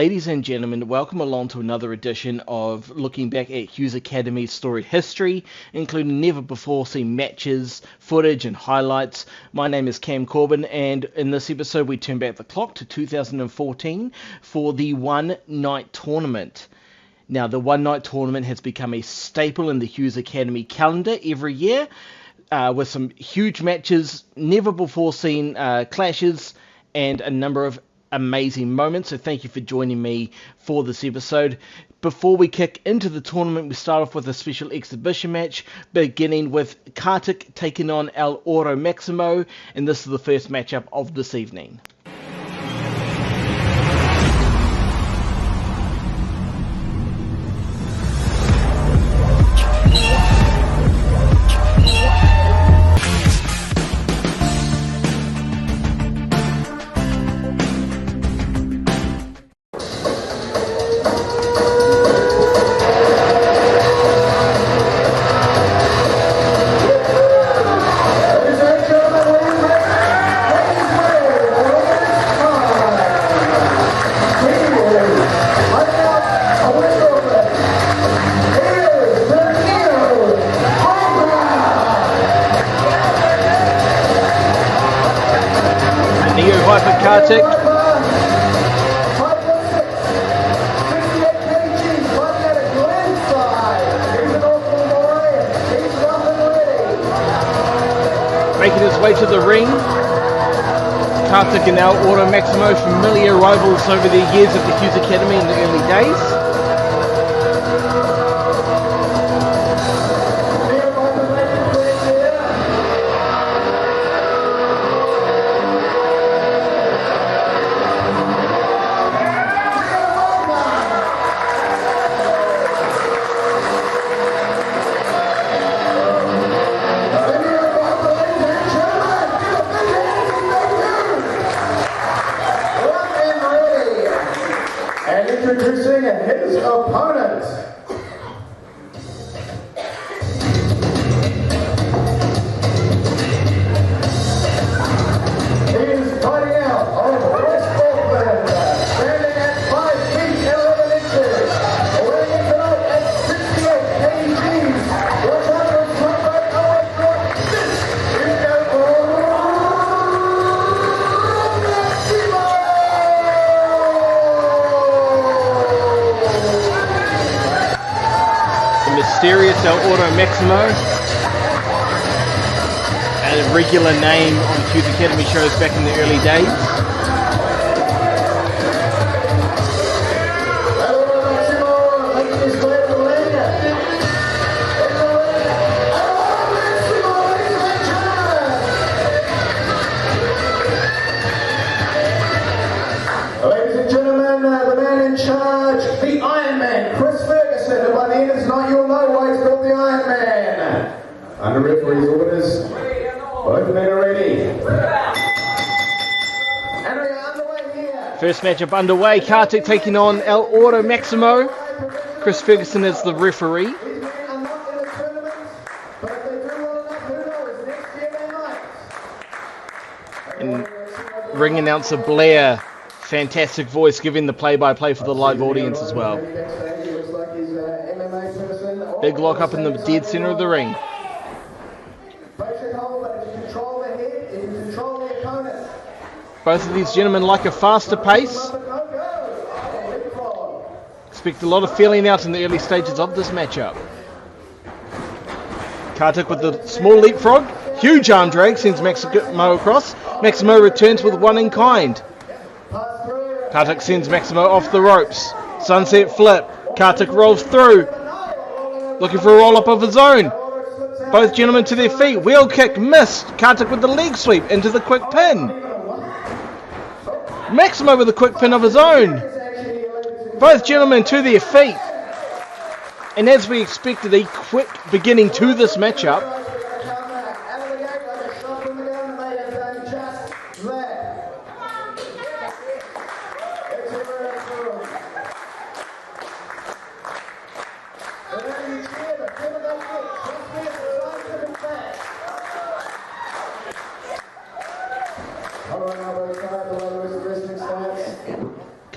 Ladies and gentlemen, welcome along to another edition of looking back at Hughes Academy's storied history, including never before seen matches, footage and highlights. My name is Cam Corban, and in this episode we turn back the clock to 2014 for the One Night Tournament. Now, the One Night Tournament has become a staple in the Hughes Academy calendar every year, with some huge matches, never before seen clashes, and a number of amazing moments. So thank you for joining me for this episode. Before we kick into the tournament, we start off with a special exhibition match, beginning with Kartik taking on El Oro Maximo, and this is the first matchup of this evening. Kartik. Making his way to the ring. Kartik and El Oro Maximo, familiar rivals over the years at the Hughes Academy in the early days. Introducing his opponent. He is fighting out of West Auckland, standing at 5 feet 11 inches, weighing in tonight at 68 kgs. Watch out for front right away. This is El Oro Maximo. Mysterious El Oro Maximo, a regular name on Hughes Academy shows back in the early days. El Oro Maximo making his way to the ring. Ladies and gentlemen, the man in charge, the Iron Man, Chris Ferguson, and by the end of tonight you'll know why he's called the Iron Man. Under referee's orders, both men are ready. And we are underway here. First matchup underway, Kartik taking on El Oro Maximo. Chris Ferguson is the referee. These men are not in a tournament, but if they do well enough, who knows, next year they might. And ring announcer Blair, fantastic voice, giving the play-by-play for the live audience as well. Big lock up in the dead center of the ring. Both of these gentlemen like a faster pace. Expect a lot of feeling out in the early stages of this matchup. Kartik with the small leapfrog. Huge arm drag sends Maximo across. Maximo returns with one in kind. Kartik sends Maximo off the ropes. Sunset flip. Kartik rolls through. Looking for a roll-up of his own. Both gentlemen to their feet. Wheel kick missed. Kartik with the leg sweep into the quick pin. Maximo with a quick pin of his own. Both gentlemen to their feet. And as we expected, a quick beginning to this matchup.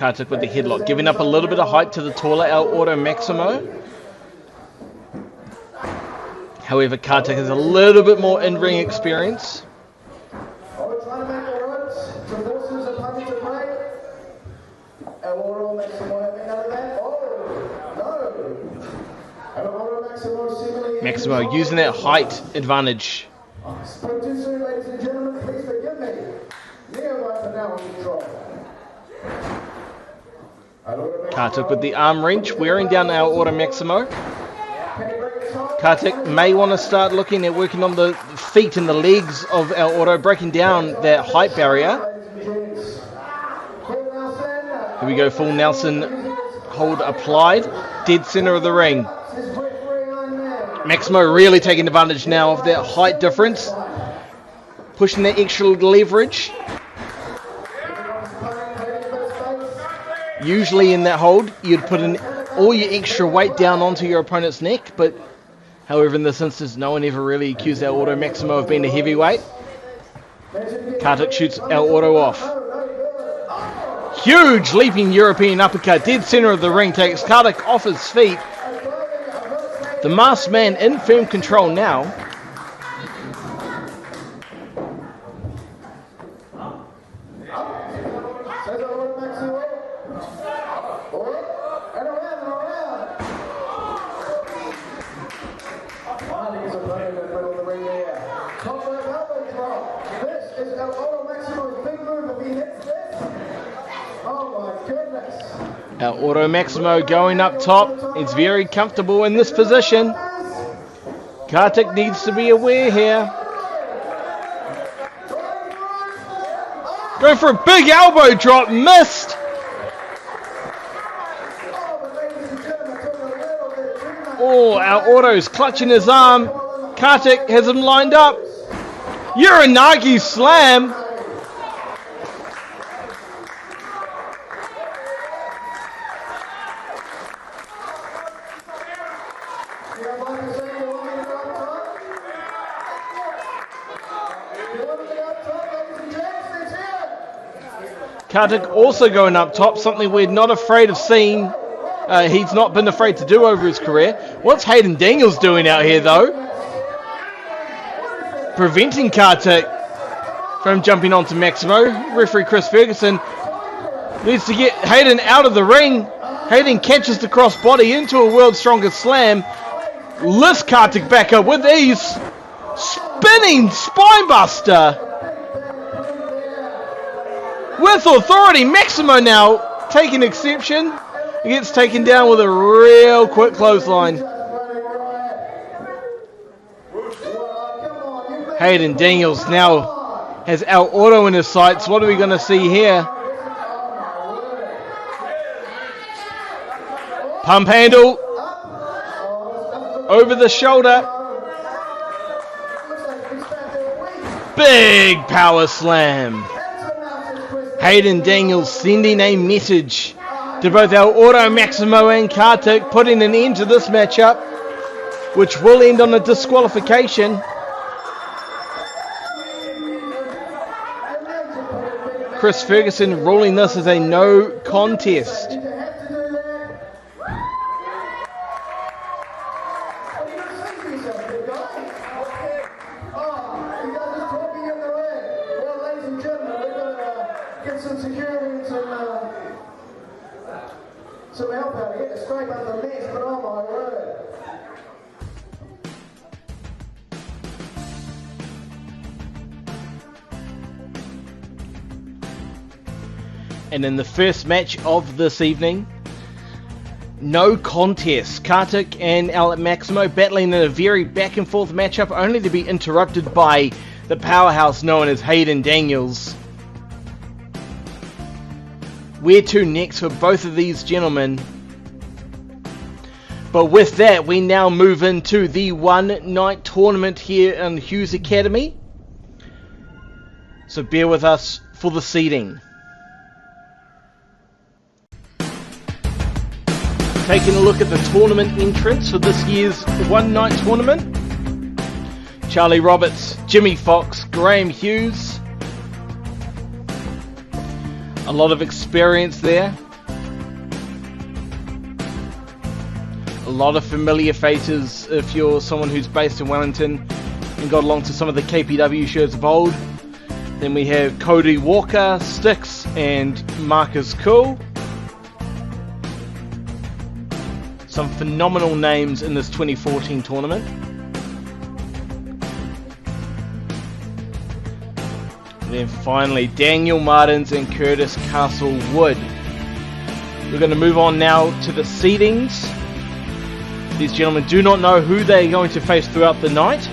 Kartik with the headlock, giving up a little bit of height to the taller El Oro Maximo. However, Kartik has a little bit more in-ring experience. Maximo using that height advantage. Kartik with the arm wrench, wearing down El Oro Maximo. Kartik may want to start looking at working on the feet and the legs of El Oro, breaking down that height barrier. Here we go, full Nelson hold applied, dead center of the ring. Maximo really taking advantage now of that height difference, pushing that extra leverage. Usually in that hold, you'd put in all your extra weight down onto your opponent's neck, but however, in this instance, no one ever really accused El Oro Maximo of being a heavyweight. Kartik shoots El Oro off. Huge leaping European uppercut, dead center of the ring, takes Kartik off his feet. The masked man in firm control now. El Oro Maximo going up top. It's very comfortable in this position. Kartik needs to be aware here. Going for a big elbow drop, missed. Oh, El Oro's clutching his arm. Kartik has him lined up. Uranagi slam. Kartik also going up top, something we're not afraid of seeing. He's not been afraid to do over his career. What's Hayden Daniels doing out here, though? Preventing Kartik from jumping onto Maximo. Referee Chris Ferguson needs to get Hayden out of the ring. Hayden catches the crossbody into a World's Strongest Slam. Lifts Kartik back up with ease. Spinning spinebuster. With authority, Maximo now taking exception. He gets taken down with a real quick clothesline. Hayden Daniels now has El Oro in his sights. What are we going to see here? Pump handle. Over the shoulder. Big power slam. Hayden Daniels sending a message to both El Oro Maximo and Kartik, putting an end to this matchup, which will end on a disqualification. Chris Ferguson ruling this as a no contest. And in the first match of this evening, no contest. Kartik and El Maximo battling in a very back and forth matchup, only to be interrupted by the powerhouse known as Hayden Daniels. Where to next for both of these gentlemen? But with that, we now move into the one-night tournament here in Hughes Academy. So bear with us for the seeding. Taking a look at the tournament entrants for this year's one-night tournament. Charlie Roberts, Jimmy Fox, Graham Hughes. A lot of experience there. A lot of familiar faces if you're someone who's based in Wellington and got along to some of the KPW shows of old. Then we have Cody Walker, Styx, and Marcus Kool. Some phenomenal names in this 2014 tournament. And then finally, Daniel Martins and Curtis Castlewood. We're going to move on now to the seedings. These gentlemen do not know who they're going to face throughout the night.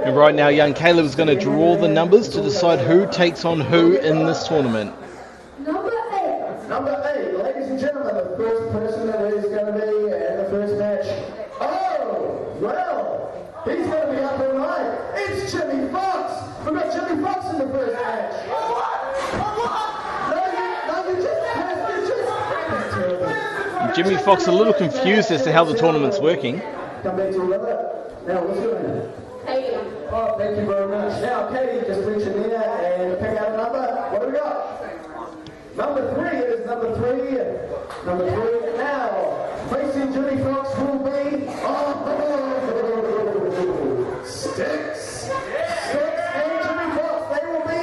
Right now, young Caleb is going to draw the numbers to decide who takes on who in this tournament. Number 8, ladies and gentlemen, the first person that is going to be in the first match. Oh, well, he's going to be up all night. It's Jimmy Fox. We've got Jimmy Fox in the first match. Jimmy Fox a little confused as to how the tournament's working. Come back to another. Now, what's your name? Katie. Oh, thank you very much. Now, Katie, just reach in there and pick out a number. What do we got? Number 3 is number 3. Number 3. Now, facing Jimmy Fox will be Styx. Styx and Jimmy Fox, they will be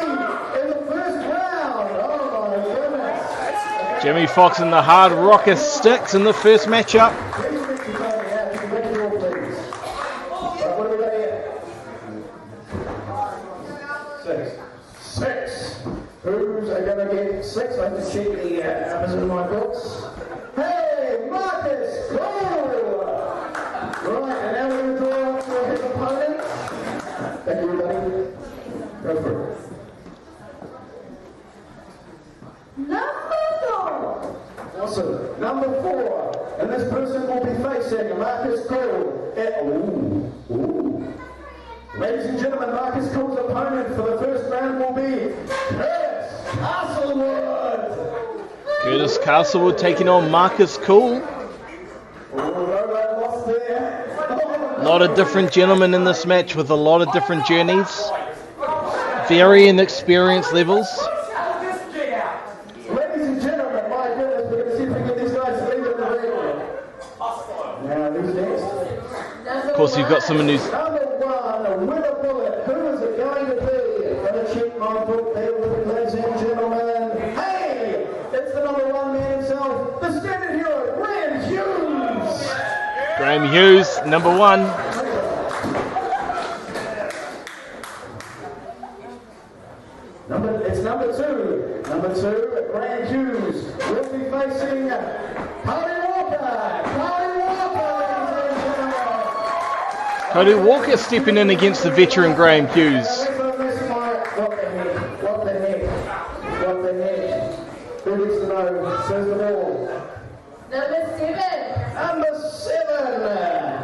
in the first round. Oh my goodness. Jimmy Fox and the hard rocker Styx in the first matchup. Six, I have to check the numbers in my books. Hey, Marcus, Kool! Right, and now we're going to draw up for his opponent. Thank you, everybody. Go for it. Number 4. Awesome. Number 4. And this person will be facing Marcus Kool. Ladies and gentlemen, Marcus Kool's opponent for the first round will be Castlewood. Curtis Castlewood taking on Marcus Kool. A lot of different gentlemen in this match with a lot of different journeys. Varying experience levels. Ladies and gentlemen, my goodness, we're going to see if we can get these guys to leave in the ring. Now, who's next? Of course, you've got someone who's... Number 1, with a bullet. Who is it going to be? Going to check my book there with me, ladies and gentlemen. Hey! It's the number 1 man himself, the standard hero, Graham Hughes! Graham Hughes, number 1. It's number 2. Number 2, Graham Hughes will be facing Kauri Walker. Kauri Walker, ladies and Cody Walker stepping in against the veteran Graham Hughes. What the heck? Who gets to know? Says the ball.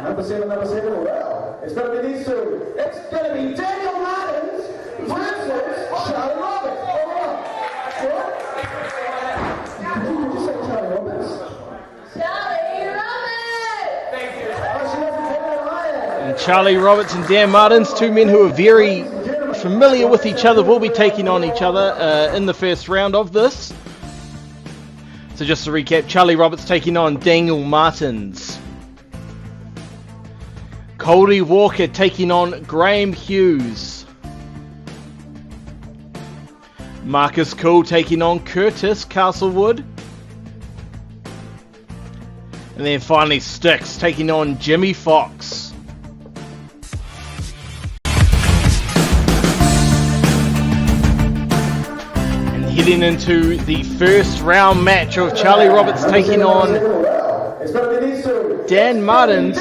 Number 7. Well, it's going to be these two. It's going to be Daniel Martins versus Charlie Roberts. What? Did you say Charlie Roberts? Charlie Roberts! Thank you. Oh, she doesn't tell me I am. And Charlie Roberts and Dan Martins, two men who are very familiar with each other, will be taking on each other in the first round of this. So just to recap, Charlie Roberts taking on Daniel Martins. Cody Walker taking on Graham Hughes. Marcus Kool taking on Curtis Castlewood. And then finally Styx taking on Jimmy Fox. And heading into the first round match of Charlie Roberts taking on Dan Martins.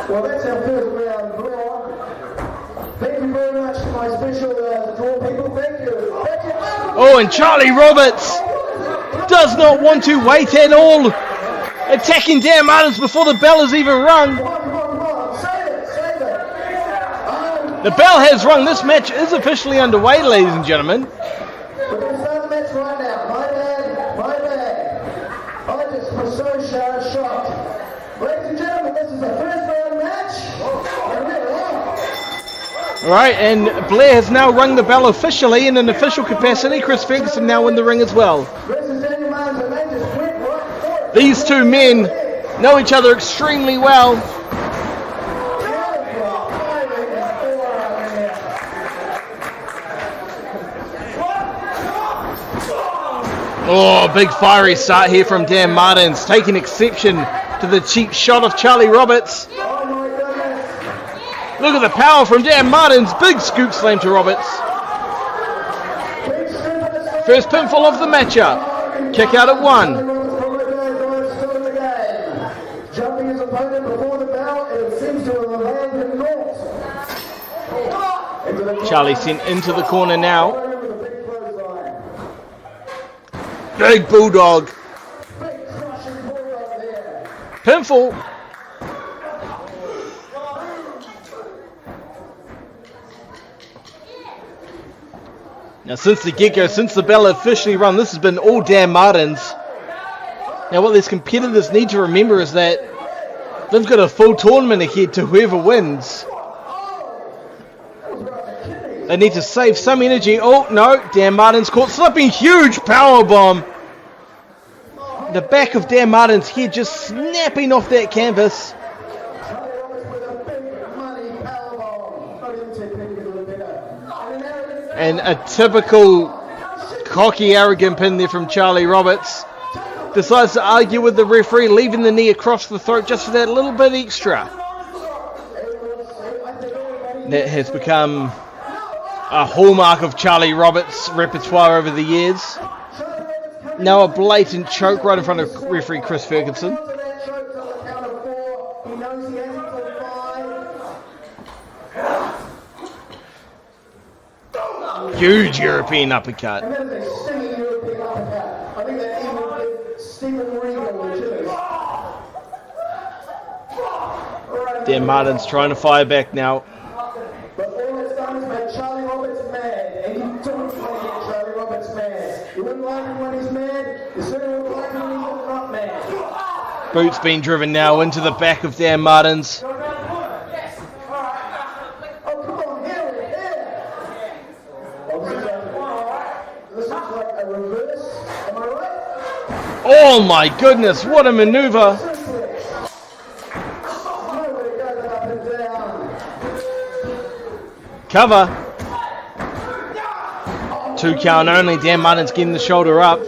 Well, that's our first round draw. Thank you very much to my special draw people. Thank you. Oh, and Charlie Roberts does not want to wait at all. Attacking Dan Martins before the bell has even rung. Come on. Save it. The bell has rung. This match is officially underway, ladies and gentlemen. We're going to start the match right now. My bad. I just was so shocked. Ladies and gentlemen, this is the first round match. Alright, and Blair has now rung the bell officially in an official capacity. Chris Ferguson now in the ring as well. These two men know each other extremely well. Oh, big fiery start here from Dan Martins, taking exception to the cheap shot of Charlie Roberts. Look at the power from Dan Martins. Big scoop slam to Roberts. First pinfall of the matchup. Kick out at 1. Jumping his opponent before the bell, and it seems to have landed north. Charlie sent into the corner now. Big bulldog. Pinfall. Now since the get-go, since the bell officially rung, this has been all Dan Martins. Now what these competitors need to remember is that they've got a full tournament ahead to whoever wins. They need to save some energy. Oh no, Dan Martins caught slipping. Huge power bomb. The back of Dan Martins' head just snapping off that canvas. And a typical cocky, arrogant pin there from Charlie Roberts. Decides to argue with the referee, leaving the knee across the throat just for that little bit extra. That has become a hallmark of Charlie Roberts' repertoire over the years. Now a blatant choke right in front of referee Chris Ferguson. Huge European uppercut. Dan Martins trying to fire back now. But all it's done is make Charlie Roberts mad, and you don't want to get Charlie Roberts mad. You wouldn't like him when he's mad, you certainly wouldn't like him when he's not mad. Boots being driven now into the back of Dan Martins. Oh, come on, here. This looks like a reverse, am I right? Oh my goodness, what a maneuver. Cover. 2 count only. Dan Martins getting the shoulder up.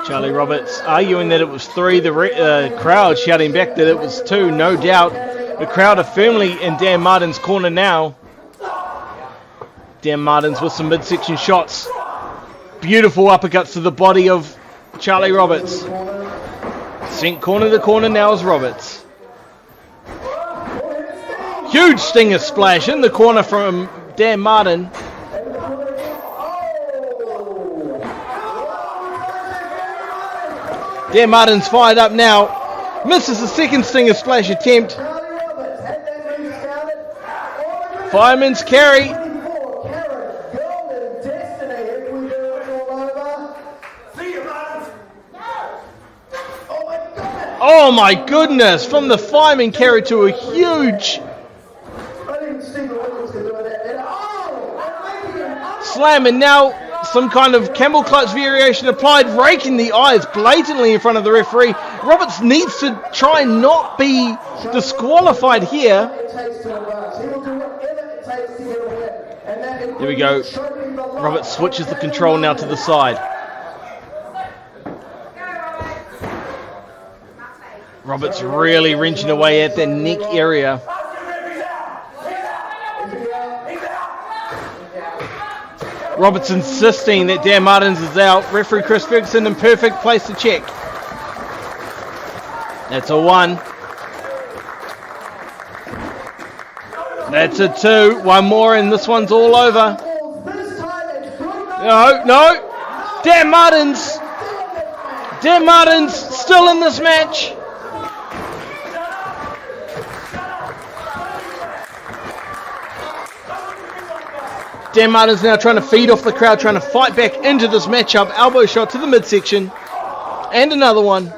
Charlie Roberts arguing that it was 3. The crowd shouting back that it was 2. No doubt. The crowd are firmly in Dan Martin's corner now. Dan Martin's with some midsection shots. Beautiful uppercuts to the body of Charlie Roberts. Sent corner to corner now is Roberts. Huge stinger splash in the corner from Dan Martin. Dan Martin's fired up now. Misses the second stinger splash attempt. Fireman's carry. Oh my goodness! From the fireman carry to a huge slam, and now some kind of camel clutch variation applied, raking the eyes blatantly in front of the referee. Roberts needs to try and not be disqualified here. There we go. Roberts switches the control now to the side. Roberts really wrenching away at the neck area. Roberts insisting that Dan Martins is out. Referee Chris Ferguson in perfect place to check. That's a 1. That's a 2. One more and this one's all over. No. Dan Martins still in this match. Dan Martin's now trying to feed off the crowd, trying to fight back into this matchup. Elbow shot to the midsection. And another one.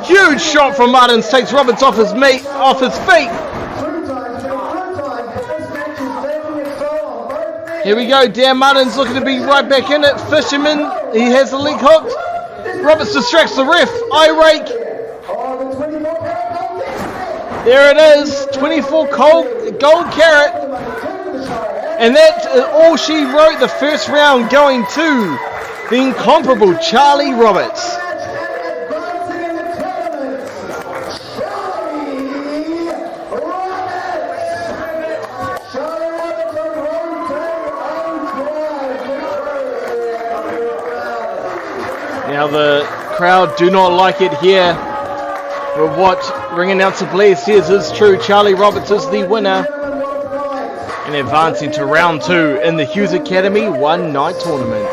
Huge shot from Martins, takes Roberts off his feet. Here we go, Dan Martin's looking to be right back in it. Fisherman, he has the leg hooked. Roberts distracts the ref. Eye rake. There it is, 24 gold carat. And that's all she wrote the first round, going to the incomparable Charlie Roberts. Now the crowd do not like it here. But what ring announcer Blair says is true. Charlie Roberts is the winner and advancing to round 2 in the Hughes Academy one-night tournament.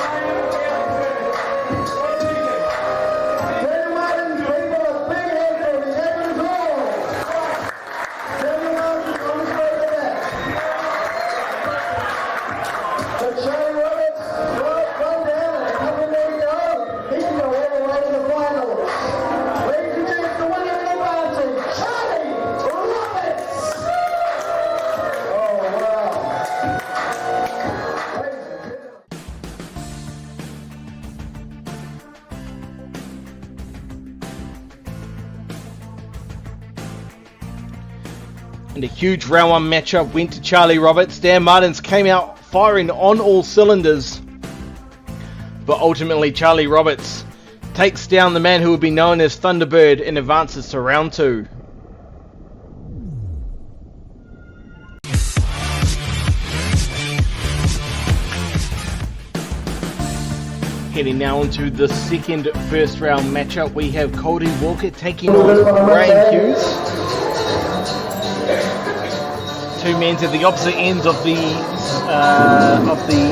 And a huge round 1 matchup went to Charlie Roberts. Dan Martins came out firing on all cylinders. But ultimately Charlie Roberts takes down the man who would be known as Thunderbird and advances to round 2. Heading now into the second first round matchup, we have Cody Walker taking on Ray Hughes. Two men at the opposite ends of the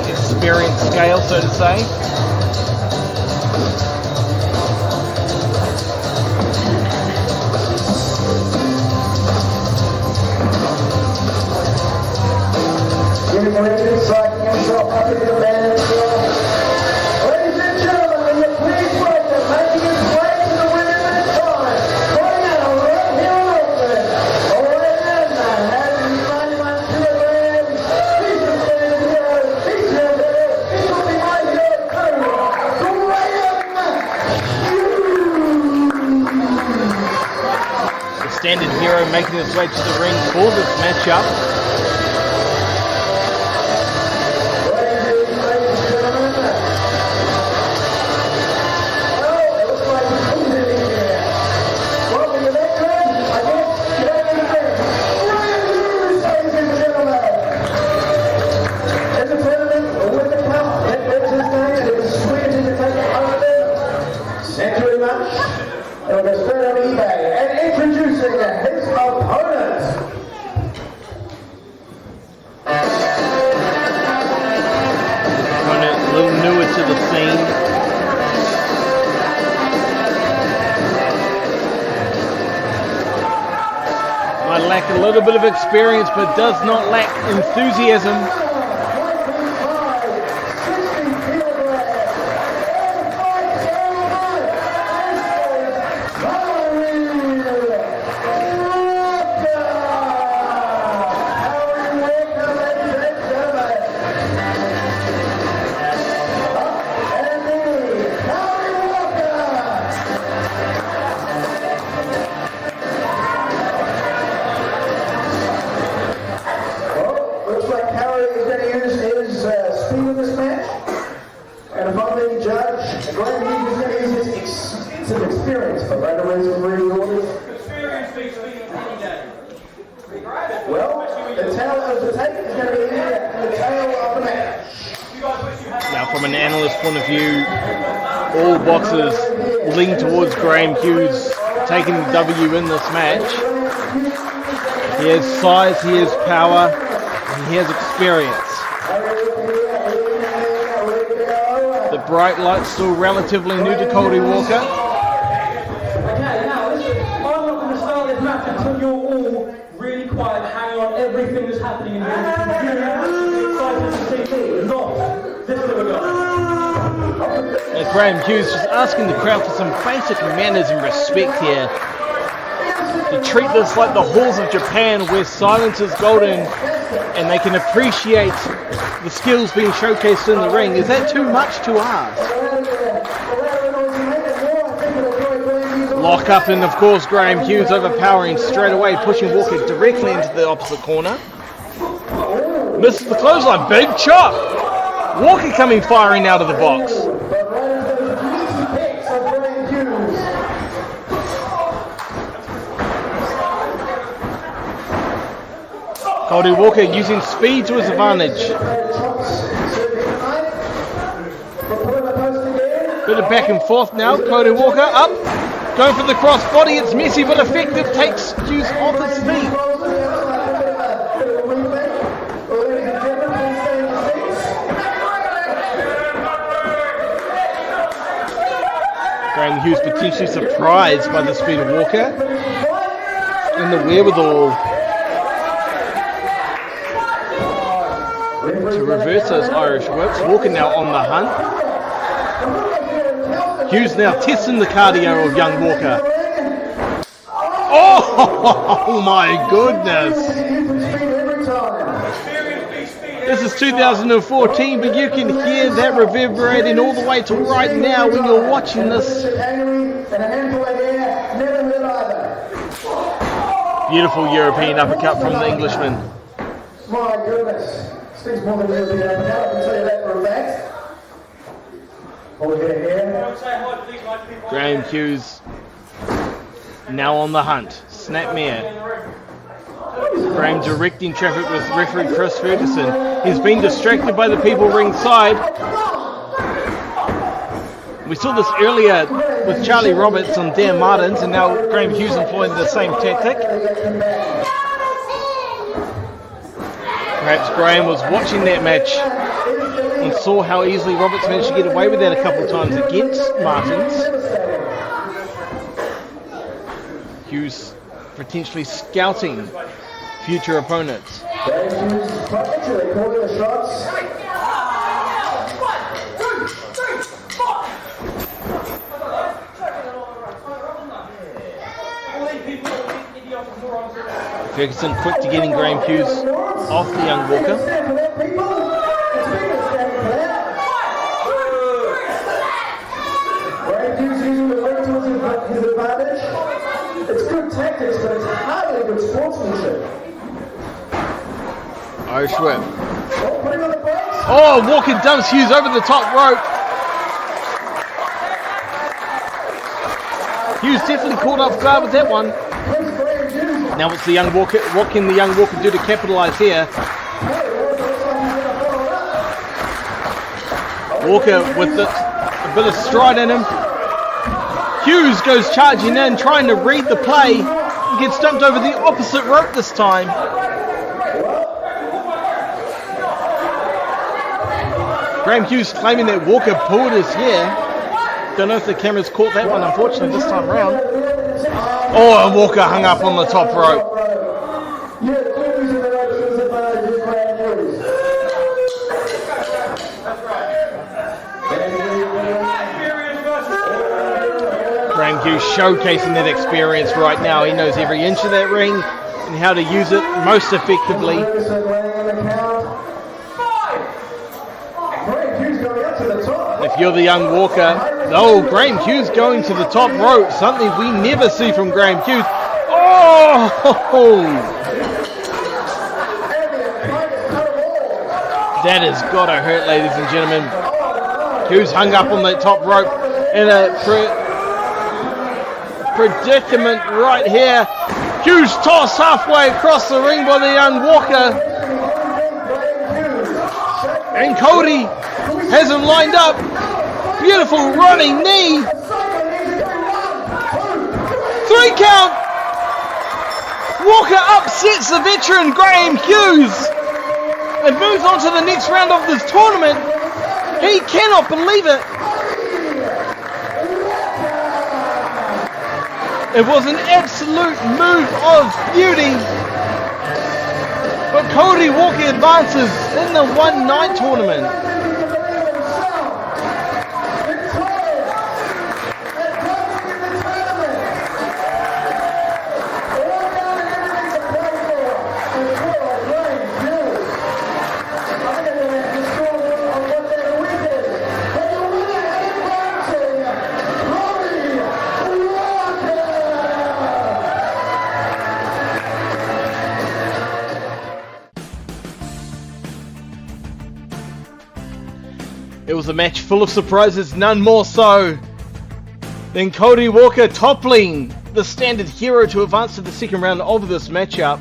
experience scale, so to say. Ladies and gentlemen, will you please welcome, making his way to the ring at this time, going out right here in Oakland, weighing in at 91 kilograms, he's a standing hero, he's your hero, he will be my hero too, The standard hero making his way to the ring for this matchup. to the scene. Might lack a little bit of experience, but does not lack enthusiasm. Point of view, all boxes lean towards Graham Hughes taking the W in this match. He has size, he has power, and he has experience. The bright light's still relatively new to Kouri Walker. Okay, now listen, I'm not going to start this match until you're all really quiet, hanging on everything that's happening in here. You're excited to see me, not this little guy. Graham Hughes just asking the crowd for some basic manners and respect here. To treat this like the halls of Japan where silence is golden and they can appreciate the skills being showcased in the ring. Is that too much to ask? Lock up, and of course Graham Hughes overpowering straight away, pushing Walker directly into the opposite corner. Misses the clothesline, big chop! Walker coming firing out of the box. Kouri Walker using speed to his advantage. Bit of back and forth now. Kouri Walker up. Going for the cross body. It's messy but effective. Takes Hughes off his feet. Graham Hughes potentially surprised by the speed of Walker. And the wherewithal to reverse those Irish whips. Walker now on the hunt. Hughes now testing the cardio of young Walker. Oh my goodness! This is 2014, but you can hear that reverberating all the way to right now when you're watching this. Beautiful European uppercut from the Englishman. My goodness. Speaks more than European uppercut, I can tell you that for a fact. Over here. Graham Hughes now on the hunt. Snapmare. Graham directing traffic with referee Chris Ferguson. He's been distracted by the people ringside. We saw this earlier with Charlie Roberts on Dan Martins, and now Graham Hughes employing the same tactic. Perhaps Graham was watching that match and saw how easily Roberts managed to get away with that a couple of times against Martins. Hughes potentially scouting future opponents. Ferguson quick to getting Graham Hughes off the young Walker. Graham Hughes using the ring to his advantage. It's good tactics, but it's hardly good sportsmanship. Irish whip. Oh, putting on the brakes. Oh, Walker dumps Hughes over the top rope. Hughes definitely caught off guard with that one. Now it's the young Walker. What can the young Walker do to capitalise here? Walker with a bit of stride in him. Hughes goes charging in, trying to read the play. He gets dumped over the opposite rope this time. Graham Hughes claiming that Walker pulled his hair. Don't know if the cameras caught that one, unfortunately, this time round. Oh, and Walker hung up on the top rope. Graham Hughes showcasing that experience right now. He knows every inch of that ring and how to use it most effectively. If you're the young Walker, Graham Hughes going to the top rope, something we never see from Graham Hughes. Oh! That has got to hurt, ladies and gentlemen. Hughes hung up on that top rope in a predicament right here. Hughes tossed halfway across the ring by the young Walker. And Kauri has him lined up. Beautiful running knee. 3 count. Walker upsets the veteran Graham Hughes and moves on to the next round of this tournament. He cannot believe it. It was an absolute move of beauty. But Kauri Walker advances in the one-night tournament. It was a match full of surprises, none more so than Kauri Walker toppling the standard hero to advance to the second round of this matchup.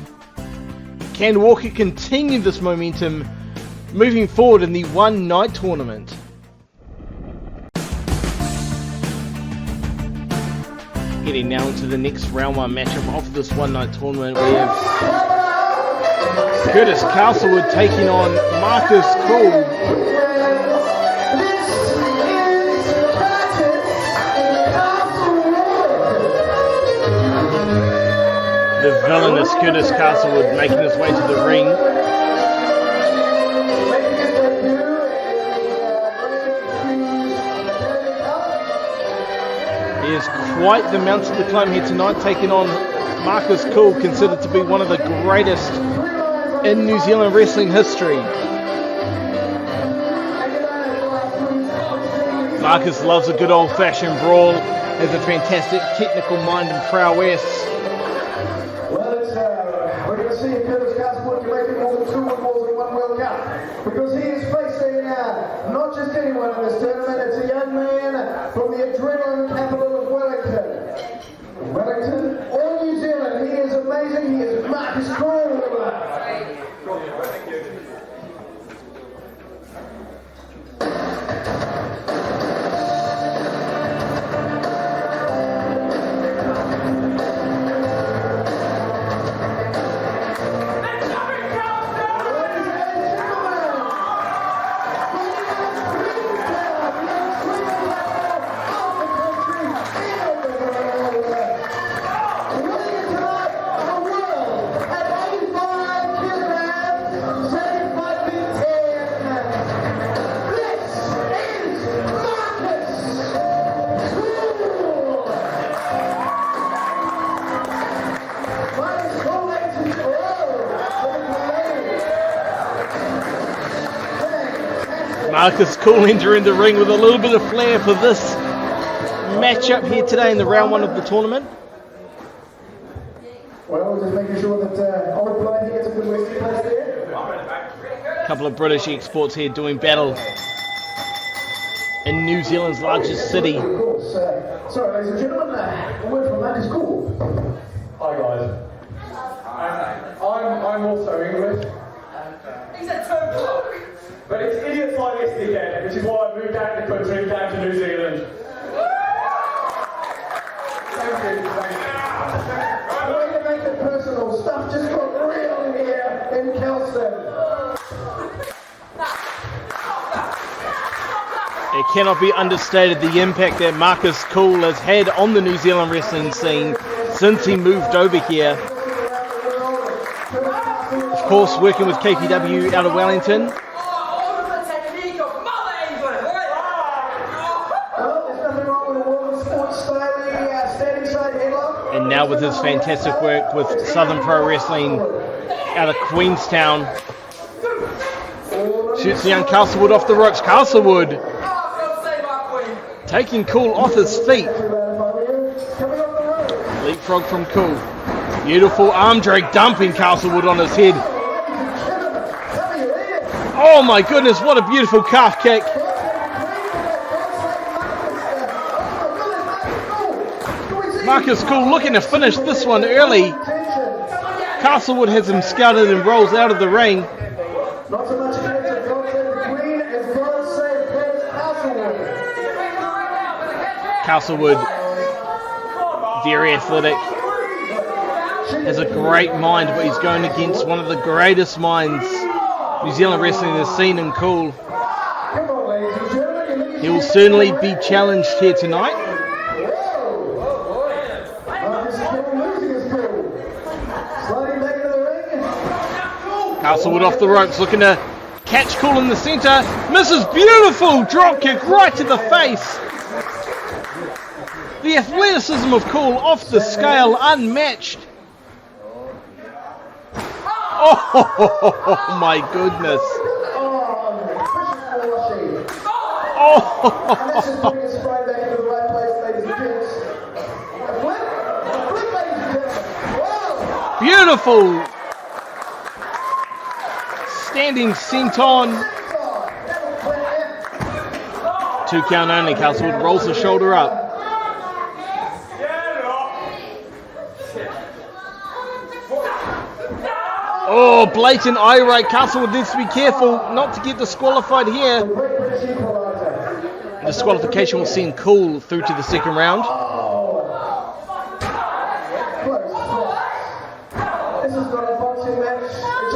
Can Walker continue this momentum moving forward in the one-night tournament? Heading now into the next round one matchup of this one-night tournament, we have Curtis Castlewood taking on Marcus Kool. The villainous Curtis Castlewood making his way to the ring. He is quite the mountain to climb here tonight, taking on Marcus Kool, considered to be one of the greatest in New Zealand wrestling history. Marcus loves a good old-fashioned brawl, has a fantastic technical mind and prowess. We're going to see if Curtis Castlewood can make it more than 2 wins in 1 World Cup, because he is facing not just anyone in this tournament, it's a young man from the adrenaline capital of Wellington, or New Zealand. He is amazing. He is Marcus Kool. Marcus Kool entering the ring with a little bit of flair for this matchup here today in the round one of the tournament. Well, just making sure that old blood gets a good resting place there. A couple of British exports here doing battle in New Zealand's largest city. Of course. So, ladies and gentlemen, a word from Marcus Kool. Hi guys. I'm also English. He's at 2 o'clock. But it's idiots like this again, which is why I moved out of the country and came to New Zealand. Thank you. I'm going to make it personal. Stuff just got real here in Kelston. It cannot be understated the impact that Marcus Kool has had on the New Zealand wrestling scene since he moved over here. Of course, working with KPW out of Wellington. And now with his fantastic work with Southern Pro Wrestling out of Queenstown. Shoots the young Castlewood off the ropes. Castlewood taking Kool off his feet. Leapfrog from Kool. Beautiful arm drag, dumping Castlewood on his head. Oh my goodness, what a beautiful calf kick. Marcus Kool looking to finish this one early. Castlewood has him scouted and rolls out of the ring. Castlewood, very athletic, has a great mind, but he's going against one of the greatest minds New Zealand wrestling has seen in Kool. He will certainly be challenged here tonight. Castlewood off the ropes, looking to catch Kool in the centre. Misses, beautiful drop kick right to the face. The athleticism of Kool off the scale, unmatched. Oh my goodness. Oh. Beautiful. Standing senton. 2 count only. Castlewood rolls the shoulder up. Oh, blatant eye rake. Castlewood needs to be careful not to get disqualified here. Disqualification will send Kool through to the second round.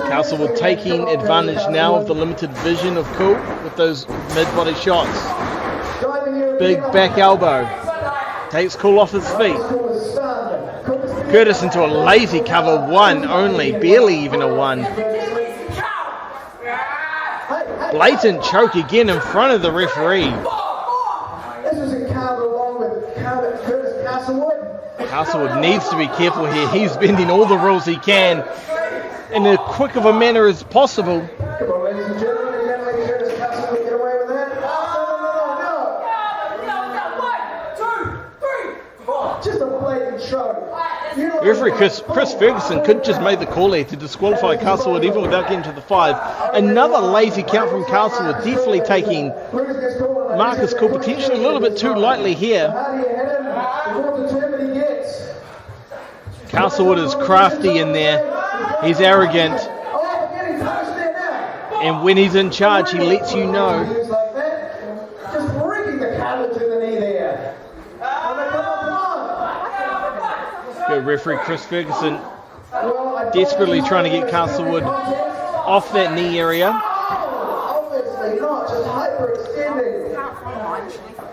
Castlewood taking advantage now of the limited vision of Kool with those mid-body shots. Big back elbow. Takes Kool off his feet. Curtis into a lazy cover, one only, barely even a one. Blatant choke again in front of the referee. Castlewood needs to be careful here. He's bending all the rules he can in as quick of a manner as possible. Referee Chris Ferguson could just make the call here to disqualify Castlewood even without getting to the 5. Another lazy count from Castlewood, definitely taking Marcus Kool potentially a little bit too lightly here. Castlewood is crafty in there. He's arrogant. And when he's in charge, he lets you know. Good referee Chris Ferguson desperately trying to get Castlewood off that knee area.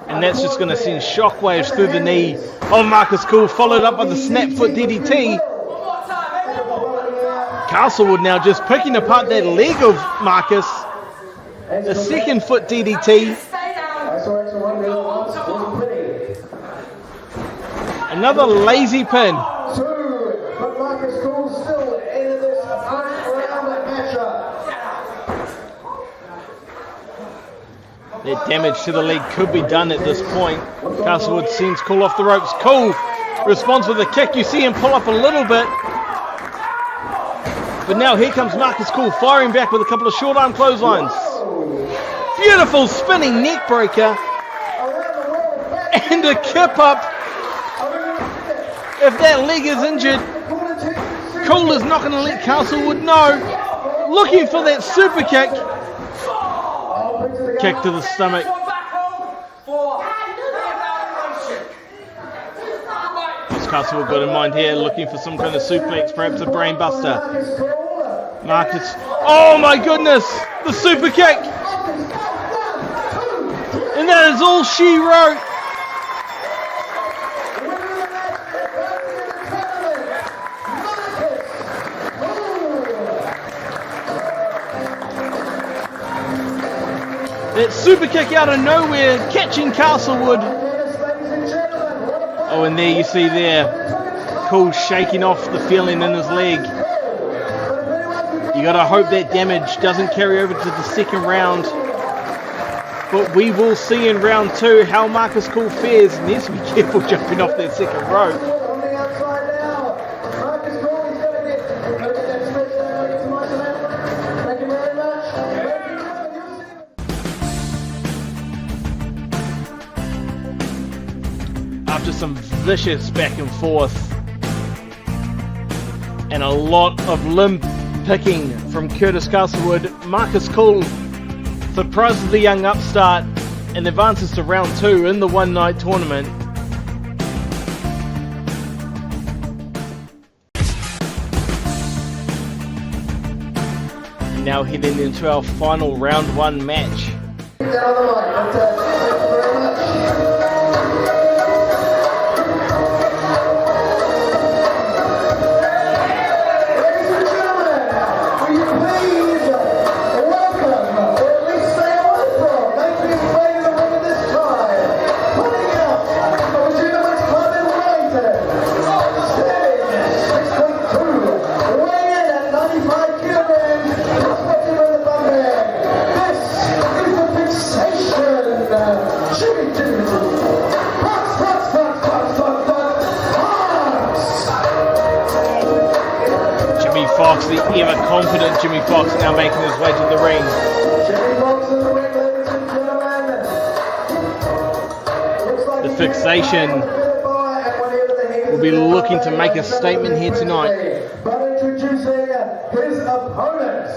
And that's just going to send shockwaves through the knee of Marcus Kool, followed up by the snap foot DDT. Castlewood now just picking apart that leg of Marcus. The second foot DDT. Another lazy pin. That damage to the leg could be done at this point. Castlewood sends Kool off the ropes. Kool responds with a kick. You see him pull up a little bit. But now here comes Marcus Kool firing back with a couple of short arm clotheslines. Beautiful spinning neck breaker. And a kip up. If that leg is injured, Kool is not going to let Castlewood know. Looking for that super kick. Kick to the stomach. What's Castlewood got in mind here? Looking for some kind of suplex, perhaps a brain buster. Marcus. Oh my goodness! The super kick! And that is all she wrote. That super kick out of nowhere, catching Castlewood. Oh, and there you see there, Kool shaking off the feeling in his leg. You gotta hope that damage doesn't carry over to the second round. But we will see in round 2 how Marcus Kool fares. He needs to be careful jumping off that second rope. On the outside now. Marcus Kool is going to get that switch there. It's nice and out. Thank you very much. After some vicious back and forth and a lot of limb picking from Curtis Castlewood, Marcus Kool surprises the young upstart and advances to round 2 in the one-night tournament. And now heading into our final round 1 match. Down the line. Fantastic. Thank you very much. Ladies and gentlemen, will you please welcome, or at least say hello from, make me afraid of the winner this time. Putting out, would you know it's Club United? Standing at 6'2", weighing in at 95 kilograms, respected by the bum bag. This is the fixation. Jimmy Fox. Jimmy Fox, the ever confident Jimmy Fox, now making his way to the ring. Jimmy Fox in the ring, ladies and gentlemen. Looks like The fixation will be looking to make a statement here tonight. But introducing his opponent.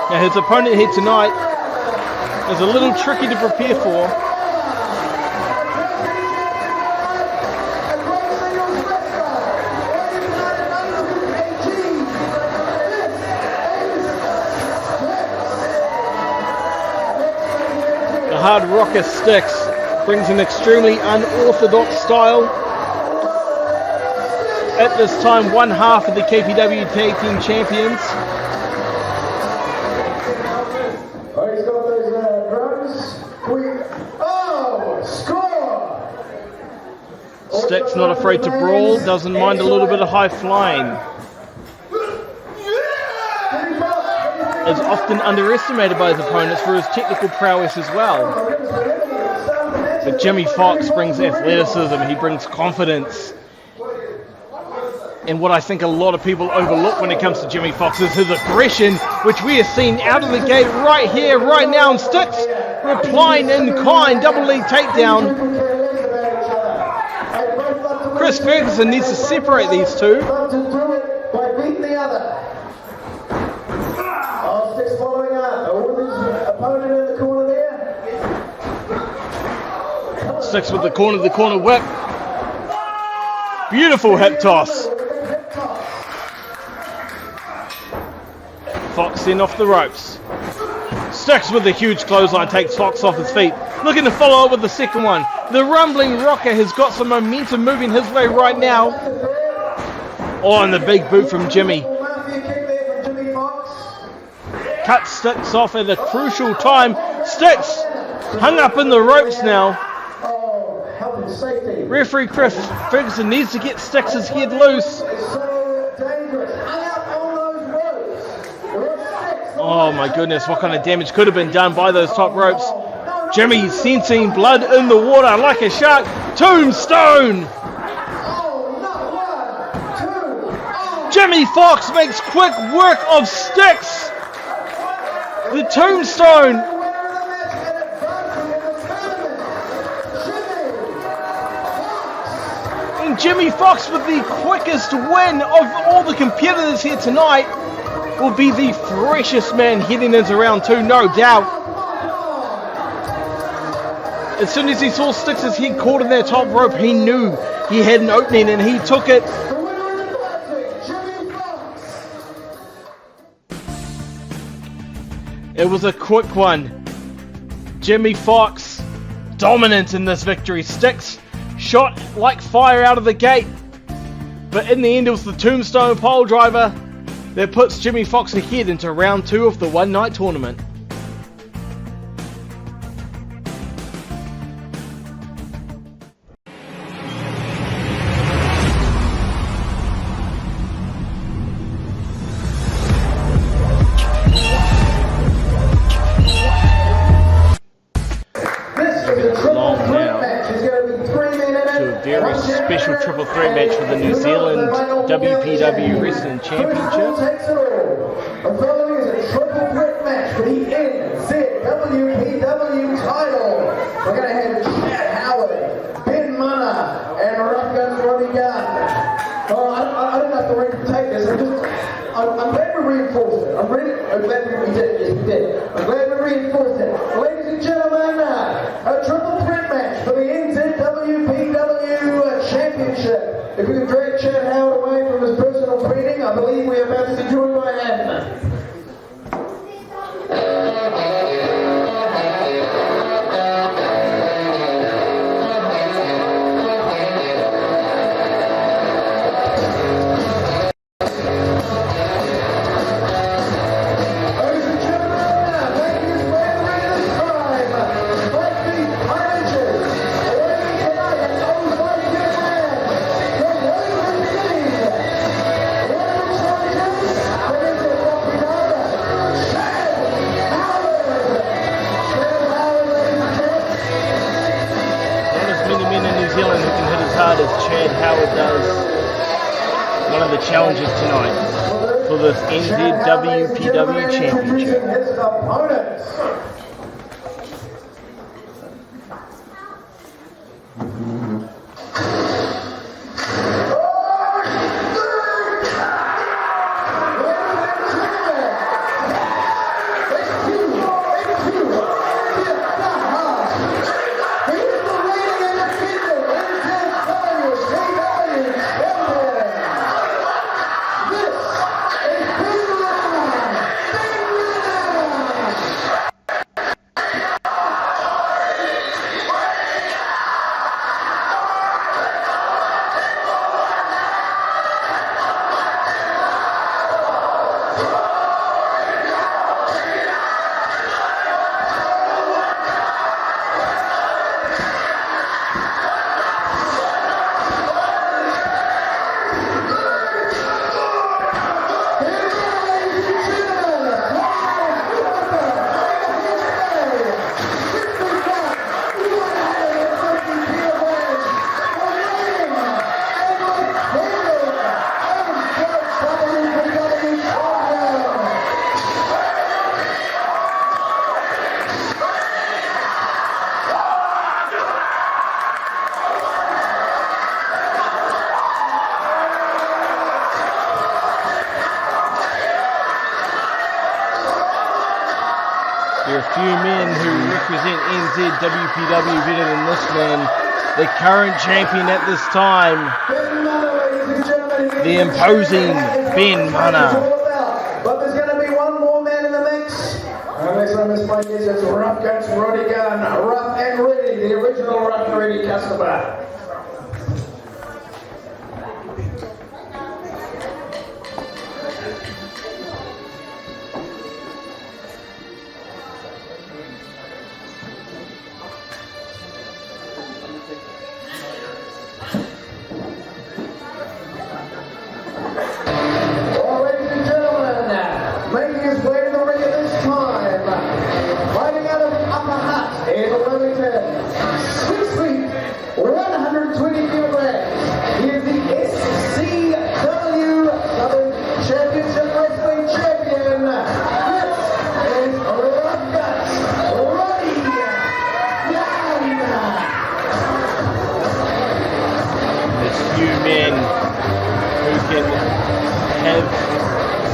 Now his opponent here tonight is a little tricky to prepare for. The hard rocker Sticks brings an extremely unorthodox style. At this time, one half of the KPW Tag Team Champions. Oh, he's got those drums. Score! Sticks not afraid to brawl, doesn't mind a little bit of high flying. Is often underestimated by his opponents for his technical prowess as well. But Jimmy Fox brings athleticism, he brings confidence. And what I think a lot of people overlook when it comes to Jimmy Fox is his aggression, which we are seeing out of the gate right here, right now. And Sticks replying in kind, double leg takedown. Chris Ferguson needs to separate these two. To do it by beating the other. Oh, Sticks following up. With his opponent in the corner there. Sticks with the corner whip. Beautiful hip toss. Fox in off the ropes. Sticks with the huge clothesline, takes Fox off his feet. Looking to follow up with the second one. The rumbling rocker has got some momentum moving his way right now. Oh, and the big boot from Jimmy. Cuts Sticks off at a crucial time. Sticks hung up in the ropes now. Referee Chris Ferguson needs to get Sticks' head loose. Oh my goodness, what kind of damage could have been done by those top ropes. Jimmy sensing blood in the water like a shark. Tombstone! Jimmy Fox makes quick work of Sticks. The Tombstone. And Jimmy Fox with the quickest win of all the competitors here tonight will be the freshest man heading into round 2, no doubt. As soon as he saw Sticks' head caught in that top rope, he knew he had an opening and he took it. It was a quick one. Jimmy Fox, dominant in this victory. Sticks shot like fire out of the gate. But in the end, it was the Tombstone pole driver that puts Jimmy Fox ahead into round 2 of the one-night tournament. Very special triple threat match for the New Zealand WPW Wrestling Championship. The following is a triple threat match for the NZWPW title. We're going to have Chad Howard, Ben Munna, and Rough Guns Robbie Gunn. Oh, I don't have to take this. I'm glad we reinforced it. I'm glad we did. Yes, we did. I'm glad we reinforced it. Ladies and gentlemen, a triple threat match for the NZWPW Championship. If we could drag Chad Howard away from his personal training, I believe we are about to be joined by Adnan. As Chad Howard does. One of the challenges tonight for this NZWPW Championship. There are a few men who represent NZWPW better than this man. The current champion at this time, the imposing Ben Munna. But there's going to be one more man in the mix. And next on this fight is Rough Guns Robbie Gunn, Rough and Ready, the original Rough and Ready customer.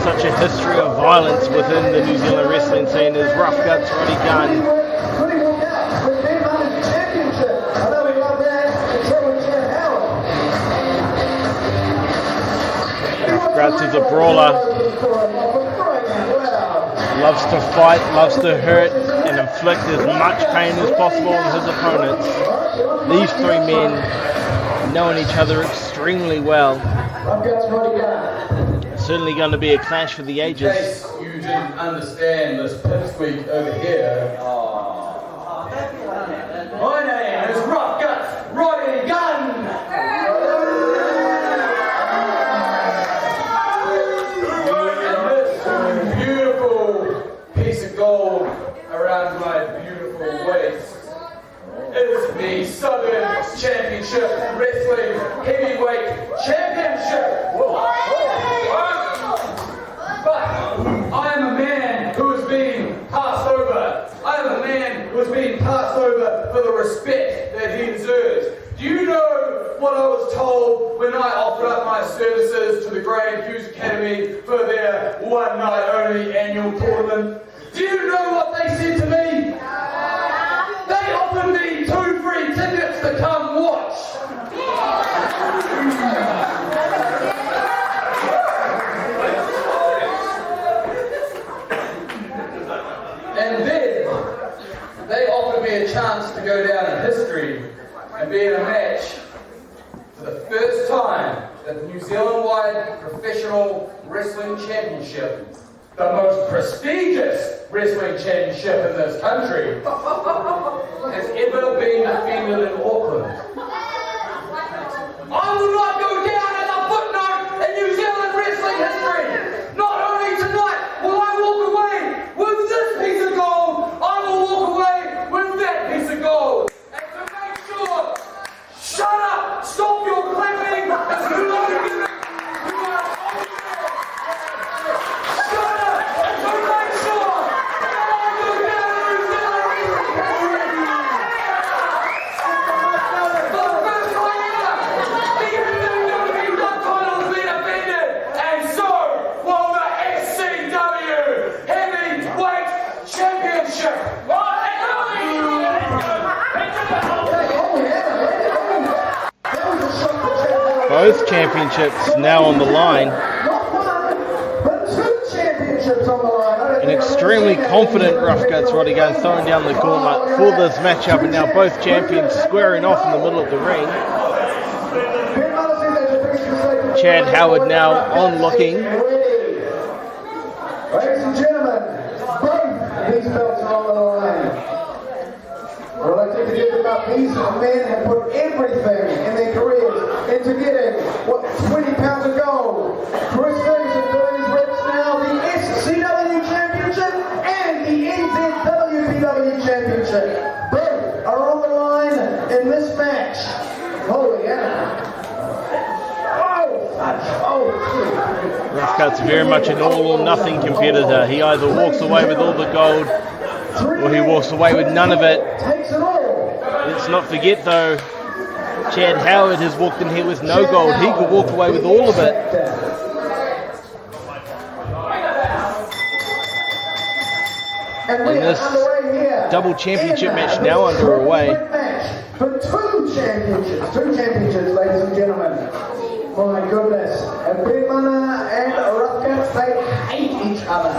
Such a history of violence within the New Zealand wrestling scene as Rough Guts Robbie Gunn. Rough Guts is a brawler. Loves to fight, loves to hurt and inflict as much pain as possible on his opponents. These three men knowing each other extremely well. Certainly going to be a clash for the ages. In case you didn't understand this pipsqueak over here, my name is Rough Guts Roddy Gun! And this beautiful piece of gold around my beautiful waist is the Southern Championship Wrestling Heavyweight Championship! But I am a man who is being passed over. I am a man who is being passed over for the respect that he deserves. Do you know what I was told when I offered up my services to the great Hughes Academy for their one night only annual tournament? Do you know what they said to me? They offered me 2 free tickets to come watch. And then they offered me a chance to go down in history and be in a match for the first time at the New Zealand-wide Professional Wrestling Championship, the most prestigious wrestling championship in this country, has ever been defended in Auckland. I will not go down as a footnote in New Zealand wrestling history. Not only tonight will I walk away with this piece of gold, I will walk away with that piece of gold. And to make sure, shut up, stop your clapping, as you know you are shut up, and to make sure that I go down in New Zealand wrestling history. For the first time ever, the NWW title has been defended, and so will the SCW Heavyweight Championship. Both championships now on the line. An extremely confident Rough Guts Roddy Gun throwing down the gauntlet for this matchup, and now both champions squaring off in the middle of the ring. Chad Howard now on looking. Ladies and gentlemen, both these belts are on the line. What I'd like to give them up, these men have put everything in their careers into getting, 20 pounds of gold. Chris Ferguson doing his reps now, the SCW Championship and the NZWPW Championship. Both are on the line in this match. Holy hell. Rough Guts very much an all or nothing competitor. He either walks away with all the gold or he walks away with none of it. Let's not forget though, Chad Howard has walked in here with no gold. He could walk away with all of it. And this double championship match now underway. For two championships, ladies and gentlemen. My goodness, and Big Mana and Rough Guts, they hate each other.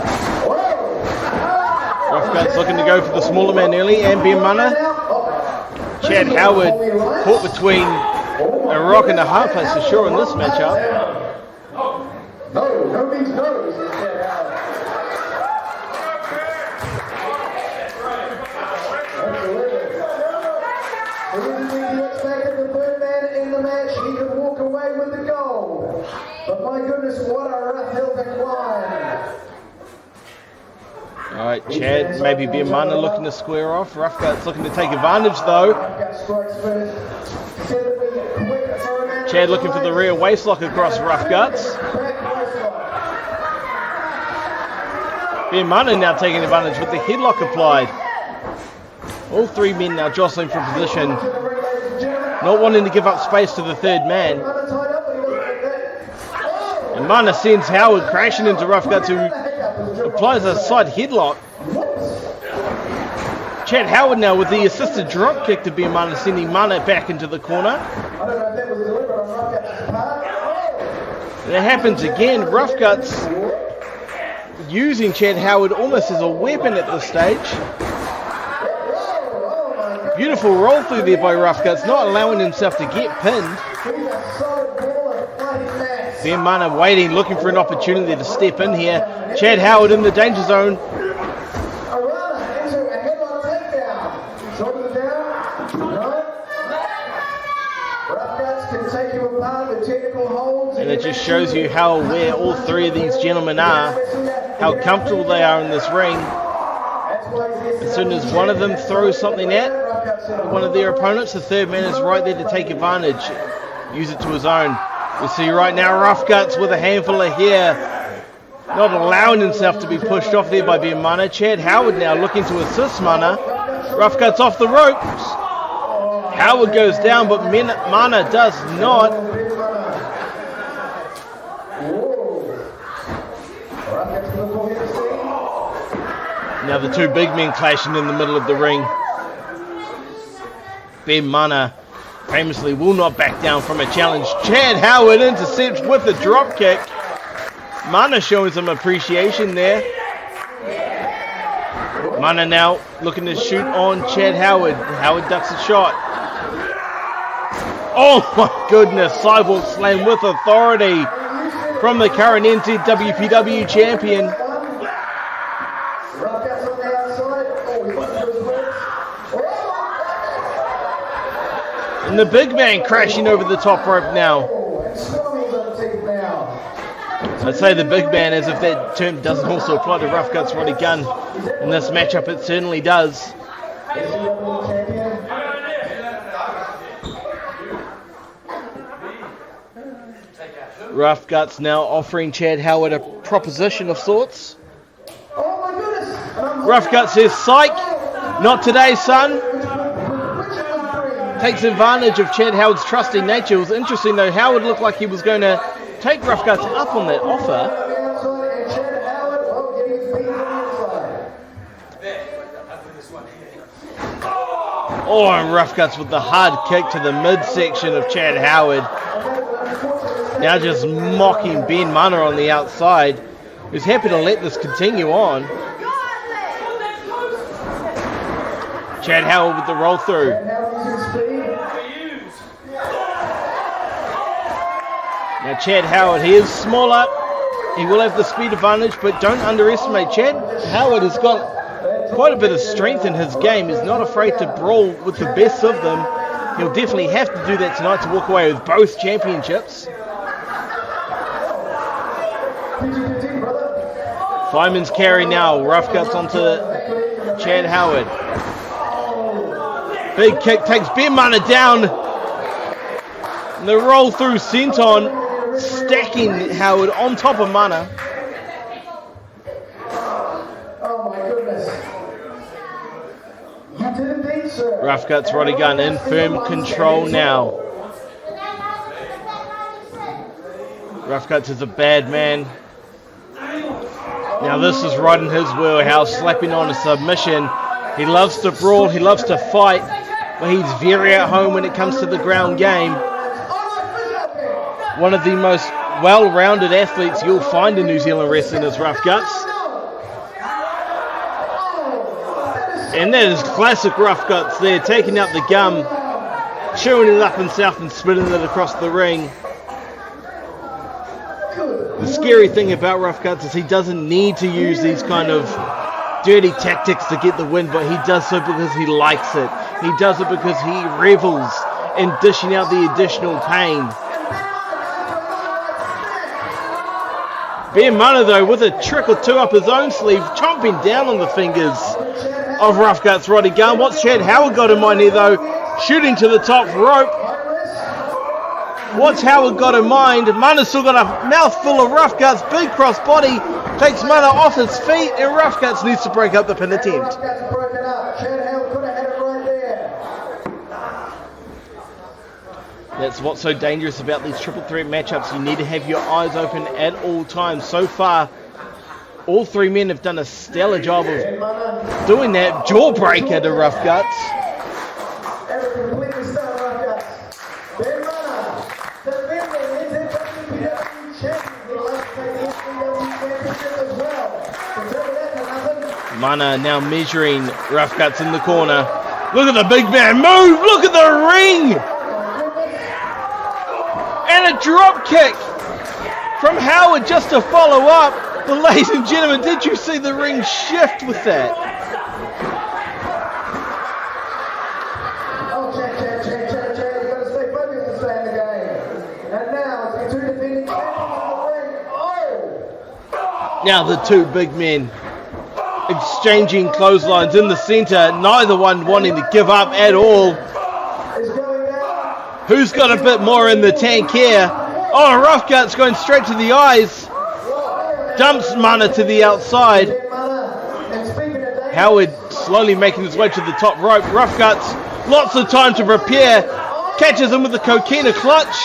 Whoa! Rough Guts looking to go for the smaller man early, and Ben Mana. Chad Howard caught between a rock and a hard place for sure in this matchup. No means no. But my goodness, what a rough hill to climb. Alright, Chad, maybe Ben Mana looking to square off. Rough Guts looking to take advantage though. Chad looking for the rear waist lock across Rough Guts. Ben Mana now taking advantage with the headlock applied. All three men now jostling for position, not wanting to give up space to the third man. And Mana sends Howard crashing into Rough Guts, who applies a side headlock. Chad Howard now with the assisted drop kick to Ben Mana, sending Mana back into the corner. And it happens again. Rough Guts using Chad Howard almost as a weapon at this stage. Beautiful roll through there by Rough Guts, not allowing himself to get pinned. Ben Mana waiting, looking for an opportunity to step in here. Chad Howard in the danger zone. And it just shows you how aware all three of these gentlemen are, how comfortable they are in this ring. As soon as one of them throws something at one of their opponents, the third man is right there to take advantage, use it to his own. We see right now Rough Guts with a handful of hair, not allowing himself to be pushed off there by Ben Mana. Chad Howard now looking to assist Mana. Rough Guts off the ropes. Howard goes down, but Mana does not. Now the two big men clashing in the middle of the ring. Ben Mana famously will not back down from a challenge. Chad Howard intercepts with a drop kick. Mana showing some appreciation there. Mana now looking to shoot on Chad Howard. Howard ducks a shot. Oh my goodness, sidewalk slam with authority from the current NZWPW champion. And the big man crashing over the top rope now. I'd say the big man, as if that term doesn't also apply to Rough Guts Roddy Gunn. In this matchup, it certainly does. Rough Guts now offering Chad Howard a proposition of sorts. Rough Guts says, psych, not today, son. Takes advantage of Chad Howard's trusting nature. It was interesting though, Howard looked like he was going to take Rough Guts up on that offer. Oh, and Rough Guts with the hard kick to the midsection of Chad Howard. Now just mocking Ben Mana on the outside, who's happy to let this continue on. Chad Howard with the roll through. Now Chad Howard, he is smaller. He will have the speed advantage, but don't underestimate Chad Howard. Has got quite a bit of strength in his game. He's not afraid to brawl with the best of them. He'll definitely have to do that tonight to walk away with both championships. Fireman's carry now. Rough Guts onto Chad Howard. Big kick takes Ben Mana down. And the roll through senton, stacking Howard on top of Mana. Oh my goodness. You did indeed, sir. Rough Guts Roddy Gunn in firm control now. Rough Guts is a bad man. Now this is right in his wheelhouse, slapping on a submission. He loves to brawl, he loves to fight, but he's very at home when it comes to the ground game. One of the most well-rounded athletes you'll find in New Zealand wrestling is Rough Guts. And that is classic Rough Guts there, taking out the gum, chewing it up himself and spitting it across the ring. The scary thing about Rough Guts is he doesn't need to use these kind of dirty tactics to get the win, but he does so because he likes it. He does it because he revels in dishing out the additional pain. Ben Mana though with a trick or two up his own sleeve, chomping down on the fingers of Rough Guts Roddy Gunn. What's Chad Howard got in mind here though? Shooting to the top rope. What's Howard got in mind? Mana's still got a mouthful of Rough Guts, big cross body, takes Mana off his feet, and Rough Guts needs to break up the pin attempt. That's what's so dangerous about these triple threat matchups. You need to have your eyes open at all times. So far, all three men have done a stellar job of doing that. Jawbreaker to Rough Guts. Mana now measuring Rough Guts in the corner. Look at the big man move. Look at the ring. And a drop kick from Howard just to follow up. But ladies and gentlemen, did you see the ring shift with that? Oh, check. You've got to stay focused to stay in the game. And now, the two defending champions of the ring. Oh! Now the two big men exchanging clotheslines in the centre. Neither one wanting to give up at all. It's going down. Who's got a bit more in the tank here? Oh, Rough Guts going straight to the eyes. Dumps Mana to the outside. Howard slowly making his way to the top rope. Rough Guts, lots of time to prepare. Catches him with the coquina clutch.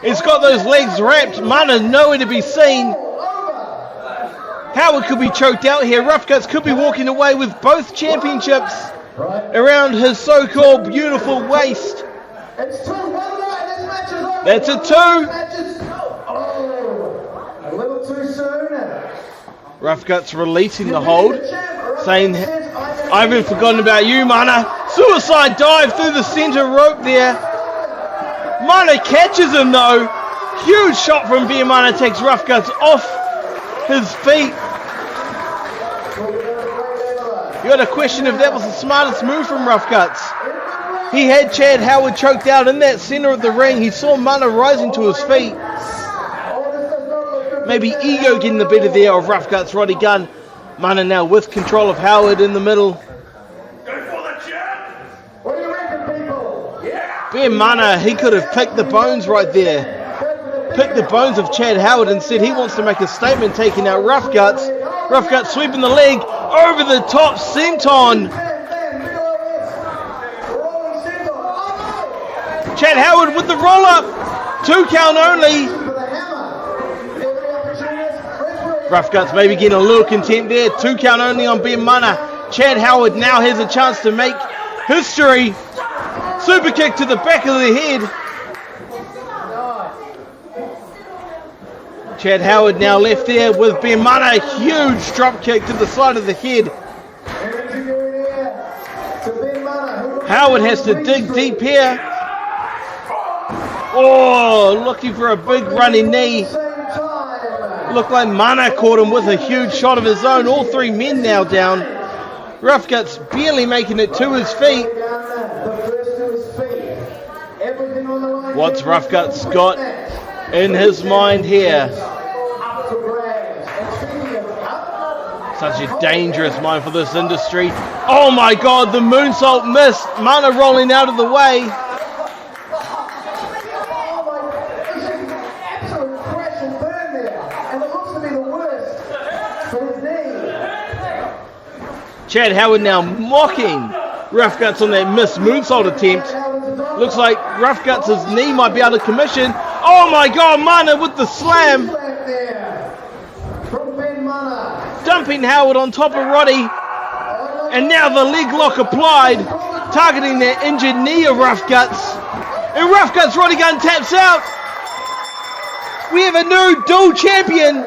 He's got those legs wrapped. Mana nowhere to be seen. Howard could be choked out here. Rough Guts could be walking away with both championships around his so-called beautiful waist. It's 2-1 right, this match is over. That's a 2. Oh, a little too soon. Rough Guts releasing the hold, saying, I haven't forgotten about you, Mana. Suicide dive through the centre rope there. Mana catches him though. Huge shot from Beer Mana takes Rough Guts off his feet. You got to question if that was the smartest move from Rough Guts. He had Chad Howard choked out in that centre of the ring. He saw Mana rising to his feet. Maybe ego getting the better there of Rough Guts' Roddy Gunn. Mana now with control of Howard in the middle. Go for the champ. What do you reckon, people? Yeah. Bear Mana, he could have picked the bones right there. Picked the bones of Chad Howard and said he wants to make a statement taking out Rough Guts. Rough Guts sweeping the leg over the top senton. Chad Howard with the roll up. 2 count only. Rough Guts maybe getting a little content there. 2 count only on Ben Mana. Chad Howard now has a chance to make history. Super kick to the back of the head. Chad Howard now left there with Ben Mana. Huge drop kick to the side of the head. Howard has to dig deep here. Oh, looking for a big running knee. Looked like Mana caught him with a huge shot of his own. All 3 men now down. Rough Guts barely making it to his feet. What's Rough Guts got in his mind here? Such a dangerous mind for this industry. Oh my God, the moonsault missed. Mana rolling out of the way. Chad Howard now mocking Rough Guts on that missed moonsault attempt. Looks like Rough Guts' knee might be out of commission. Oh my God, Mana with the slam. Dumping Howard on top of Roddy. And now the leg lock applied, targeting that injured knee of Rough Guts. And Rough Guts Roddy Gunn taps out. We have a new dual champion.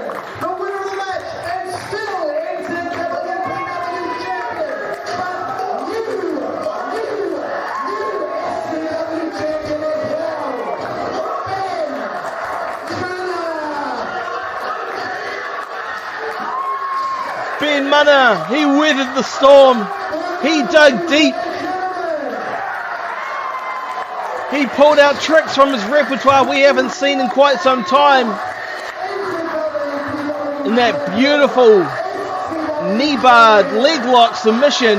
Ben Mana, he weathered the storm. He dug deep. He pulled out tricks from his repertoire we haven't seen in quite some time. In that beautiful knee barred leg lock submission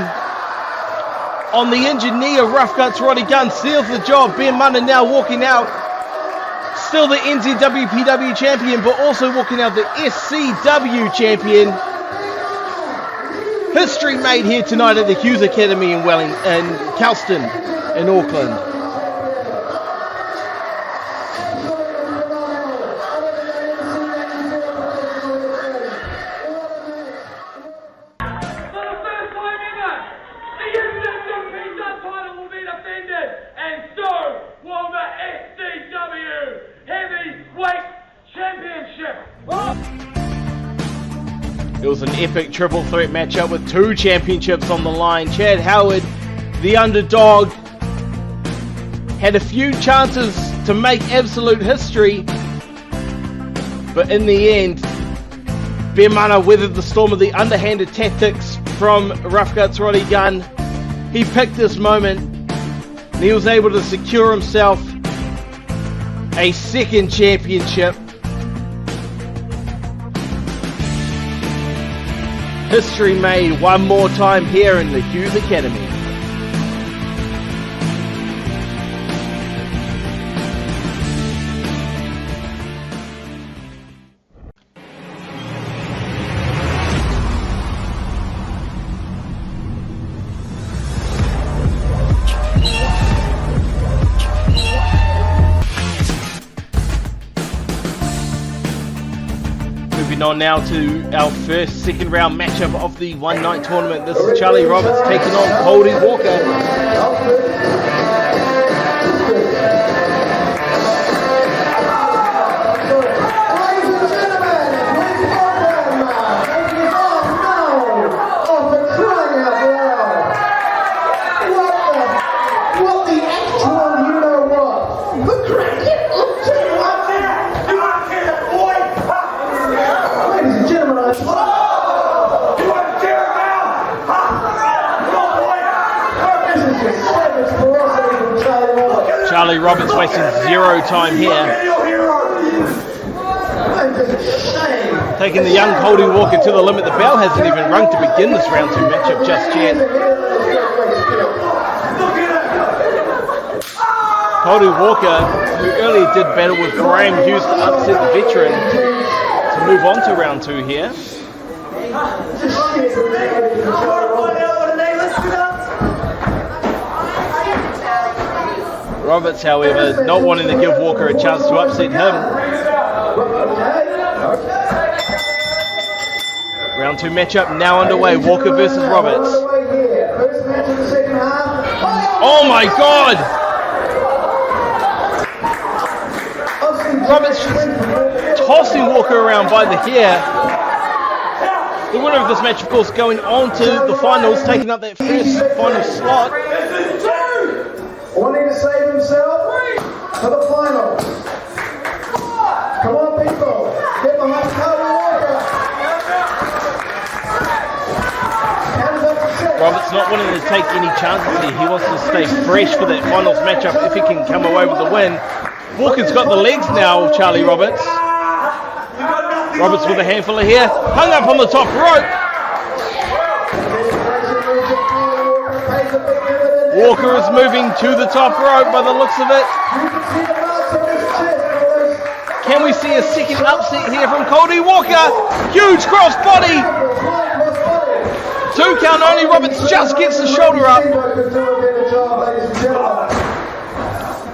on the injured knee of Rough Guts Roddy Gunn seals the job. Ben Mana now walking out. Still the NZWPW champion, but also walking out the SCW champion. History made here tonight at the Hughes Academy in Kelston in Auckland. It was an epic triple threat matchup with 2 championships on the line. Chad Howard, the underdog, had a few chances to make absolute history, but in the end, Bermana weathered the storm of the underhanded tactics from Rough Guts Roddy Gunn. He picked this moment and he was able to secure himself a second championship. History made one more time here in the Hughes Academy. On now to our second round matchup of the one night tournament. This is Charlie Roberts taking on Kouri Walker. Charlie Roberts wasting 0 time here. Taking the young Kouri Walker to the limit. The bell hasn't even rung to begin this round 2 matchup just yet. Kouri Walker, who earlier did battle with Graham Hughes to upset the veteran, to move on to round 2 here. Roberts, however, not wanting to give Walker a chance to upset him. Round 2 matchup now underway. Walker versus Roberts. Oh my God! Roberts just tossing Walker around by the hair. The winner of this match, of course, going on to the finals, taking up that first final slot. Wanting to save himself for the final. Come on, people. Get behind Kouri Walker. Roberts not wanting to take any chances here. He wants to stay fresh for that finals matchup if he can come away with the win. Walker's got the legs now, Charlie Roberts. Roberts with a handful of hair. Hung up on the top rope. Walker is moving to the top rope by the looks of it. Can we see a second upset here from Kouri Walker? Huge cross body. 2 count only. Roberts just gets the shoulder up.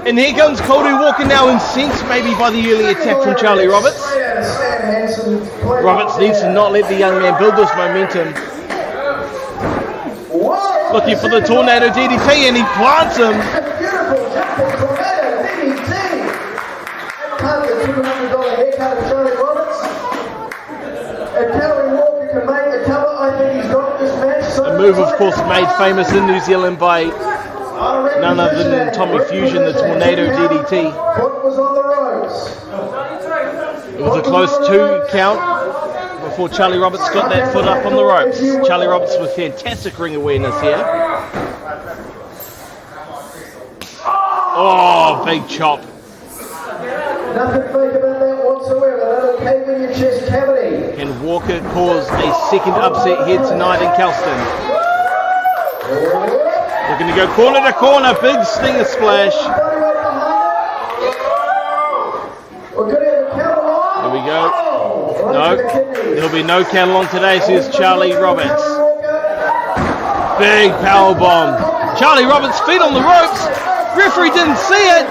And here comes Kouri Walker now, incensed maybe by the early attack from Charlie Roberts. Roberts needs to not let the young man build this momentum. Looking for the tornado DDT and he plants him. A move, of course, made famous in New Zealand by none other than Tommy Fusion, the tornado DDT. It was a close 2 count before Charlie Roberts got that foot up on the ropes. Charlie Roberts with fantastic ring awareness here. Oh, big chop. Nothing fake about that whatsoever. That'll cave in your chest cavity. Can Walker cause a second upset here tonight in Kelston? Looking to go corner to corner. Big stinger splash. There we go. No, there'll be no count on today, says Charlie Roberts. Big power bomb. Charlie Roberts' feet on the ropes. Referee didn't see it.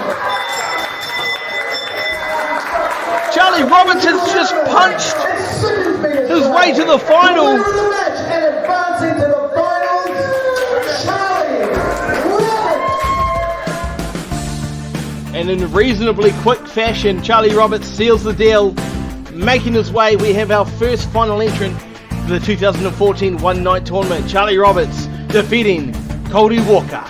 Charlie Roberts has just punched his way to the final. And in reasonably quick fashion, Charlie Roberts seals the deal, making his way. We have our first final entrant for the 2014 One Night Tournament. Charlie Roberts defeating Kauri Walker.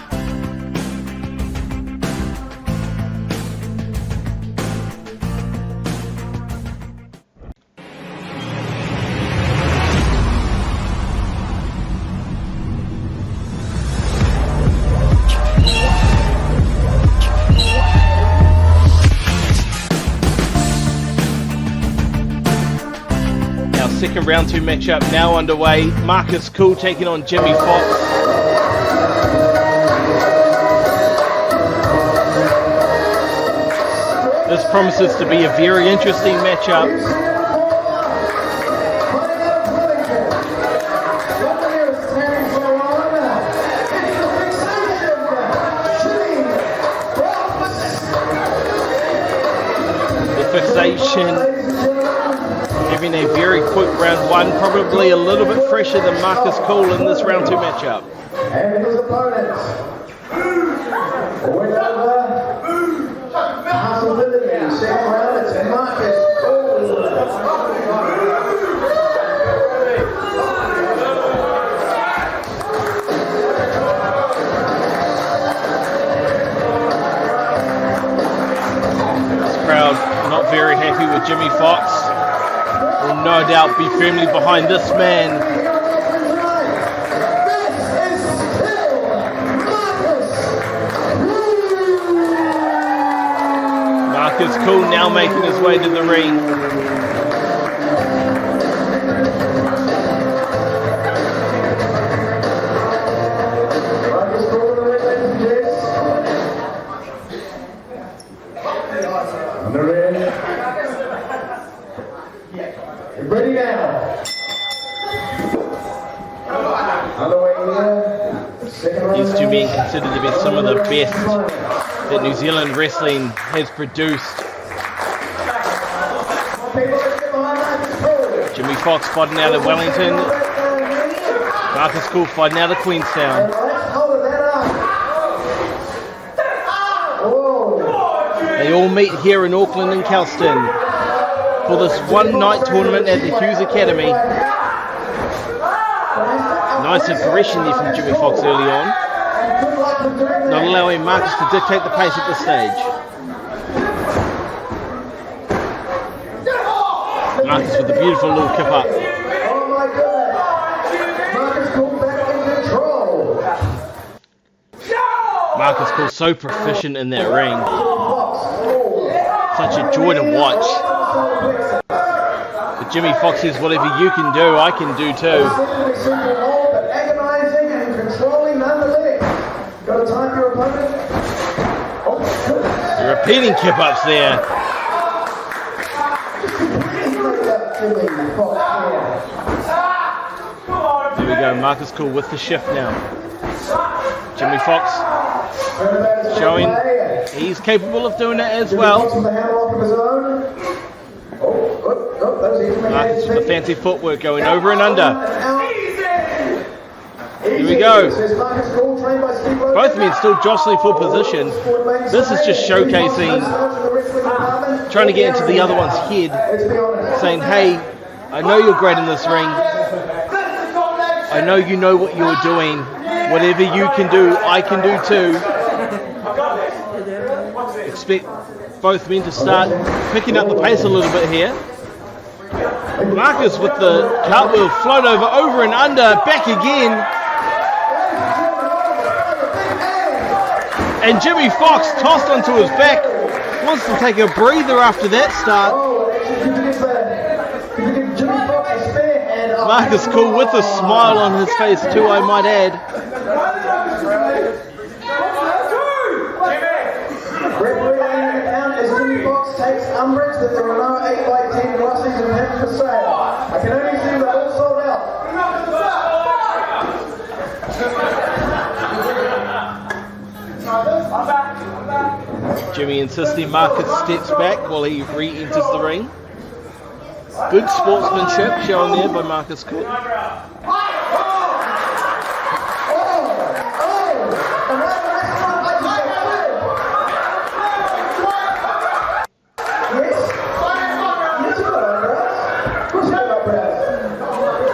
Second round 2 matchup now underway. Marcus Kool taking on Jimmy Fox. This promises to be a very interesting matchup. The fixation having a very quick round 1, probably a little bit fresher than Marcus Kool in this round 2 matchup. And his opponents. Win over Castlewood. Second round, it's Marcus Kool. This crowd not very happy with Jimmy Fox. Will no doubt be firmly behind this man. Marcus Kool now making his way to the ring. Ready now. These two men considered to be some of the best that New Zealand wrestling has produced. Jimmy Fox fighting out of Wellington. Marcus Kool fighting out of Queenstown. They all meet here in Auckland and Kelston for this one-night tournament at the Hughes Academy. Nice aggression there from Jimmy Fox early on. Not allowing Marcus to dictate the pace at this stage. Marcus with a beautiful little kip up. Oh my goodness. Marcus Kool back in control. Marcus Kool so proficient in that ring. Such a joy to watch. But Jimmy Fox says, whatever you can do, I can do too. Agonizing and controlling nonetheless. Got to time your opponent. The repeating kip-ups there. Here we go, Marcus Kool with the shift now. Jimmy Fox showing he's capable of doing it as well. Marcus with the fancy footwork going over and under. Here we go. Both men still jostling for position. This is just showcasing, trying to get into the other one's head, saying, hey, I know you're great in this ring. I know you know what you're doing. Whatever you can do, I can do too. Expect both men to start picking up the pace a little bit here. Marcus with the cartwheel, float over and under, back again. And Jimmy Fox tossed onto his back. Wants to take a breather after that start. Marcus Kool with a smile on his face too, I might add. Jimmy Fox takes umbrage that there are no 8x10 glossies of him for sale. I can only see they're all sold out. Jimmy insisting Marcus steps back while he re-enters the ring. Good sportsmanship shown there by Marcus Kool.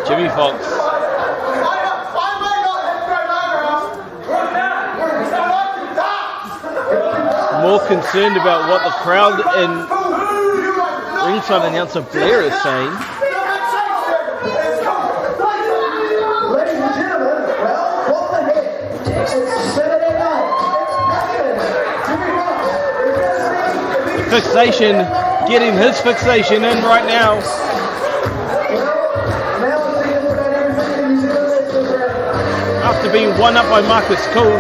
Jimmy Fox. More concerned about what the crowd and ringside announcer Blair is saying. Ladies and gentlemen, well, what the heck? It's Saturday night. It's passionate. Jimmy Fox. Fixation, getting his fixation in right now. After being won up by Marcus Kool.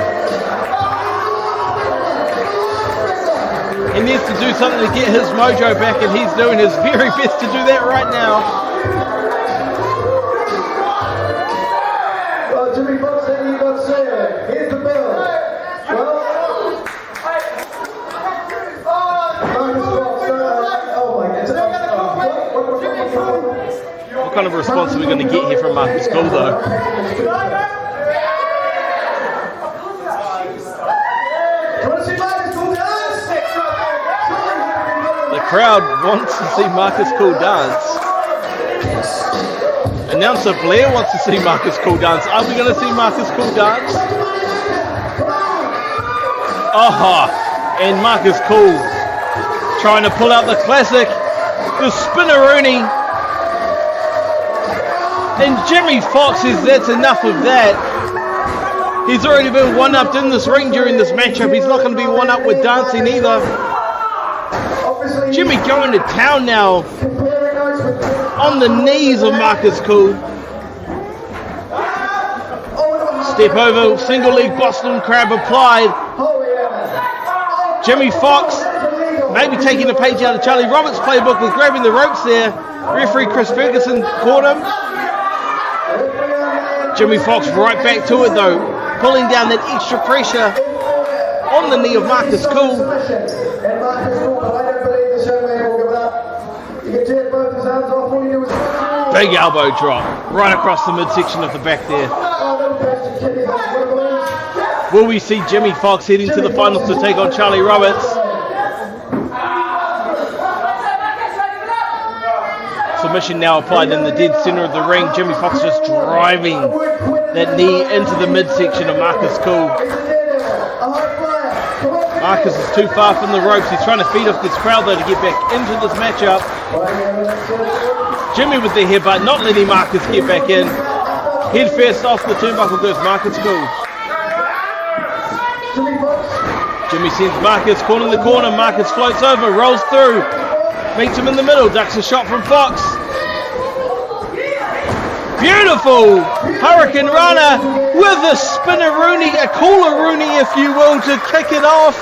He needs to do something to get his mojo back, and he's doing his very best to do that right now. Well, Jimmy Fox, then you got said. Here's the bell. Well, What kind of response are we going to get here from Marcus Kool, though? The crowd wants to see Marcus Kool dance. Announcer Blair wants to see Marcus Kool dance. Are we going to see Marcus Kool dance? Aha! And Marcus Kool trying to pull out the classic, the spinneroonie. And Jimmy Fox says that's enough of that. He's already been one-upped in this ring during this matchup. He's not going to be one-up with dancing either. Jimmy going to town now on the knees of Marcus Kool. Step over, single leg Boston Crab applied. Jimmy Fox maybe taking a page out of Charlie Roberts' playbook with grabbing the ropes there. Referee Chris Ferguson caught him. Jimmy Fox right back to it though, pulling down that extra pressure on the knee of Marcus Kool. Big elbow drop right across the midsection of the back there. Will we see Jimmy Fox heading to the finals to take on Charlie Roberts? Submission now applied in the dead center of the ring. Jimmy Fox just driving that knee into the midsection of Marcus Kool. Marcus is too far from the ropes. He's trying to feed off this crowd though to get back into this matchup. Jimmy with the headbutt, not letting Marcus get back in. Head first off the turnbuckle goes Marcus Kool. Jimmy sends Marcus corner in the corner. Marcus floats over, rolls through. Meets him in the middle, ducks a shot from Fox. Beautiful Hurricane Runner with a spinneroonie, a cooleroonie if you will, to kick it off.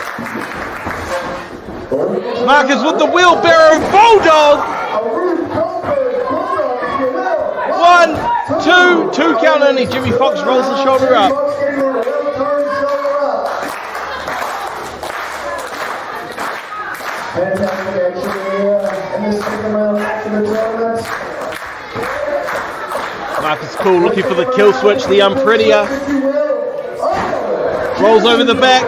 Marcus with the wheelbarrow bulldog. 1, 2 count only. Jimmy Fox rolls the shoulder up. Marcus Kool looking for the kill switch, the unprettier. Rolls over the back,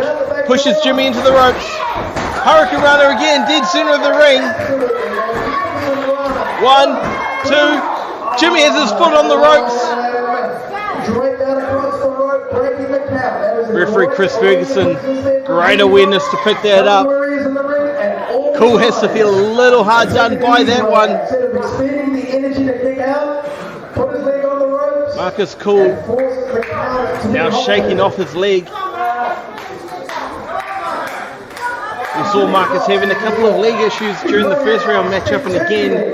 pushes Jimmy into the ropes. Hurricane Runner again, dead center of the ring. 1, 2. Jimmy has his foot on the ropes. Referee Chris Ferguson, great awareness to pick that up. Kool has to feel a little hard done by that one. Marcus Kool now shaking off his leg. We saw Marcus having a couple of leg issues during the first round matchup, and again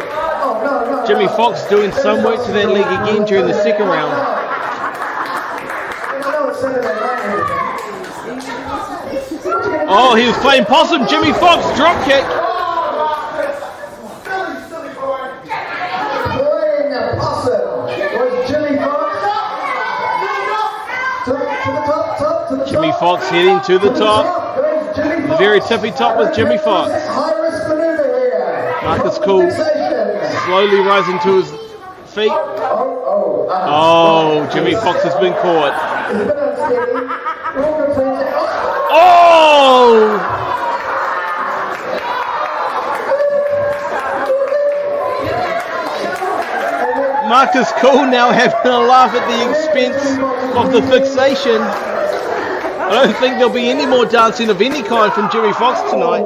Jimmy Fox doing some work to that leg again during the second round. Oh, he was playing possum. Jimmy Fox drop kick. Jimmy Fox heading to the top. The very tippy top with Jimmy Fox. Marcus Kool slowly rising to his feet. Oh, Jimmy Fox has been caught. Oh! Marcus Kool now having a laugh at the expense of the fixation. I don't think there'll be any more dancing of any kind from Jimmy Fox tonight.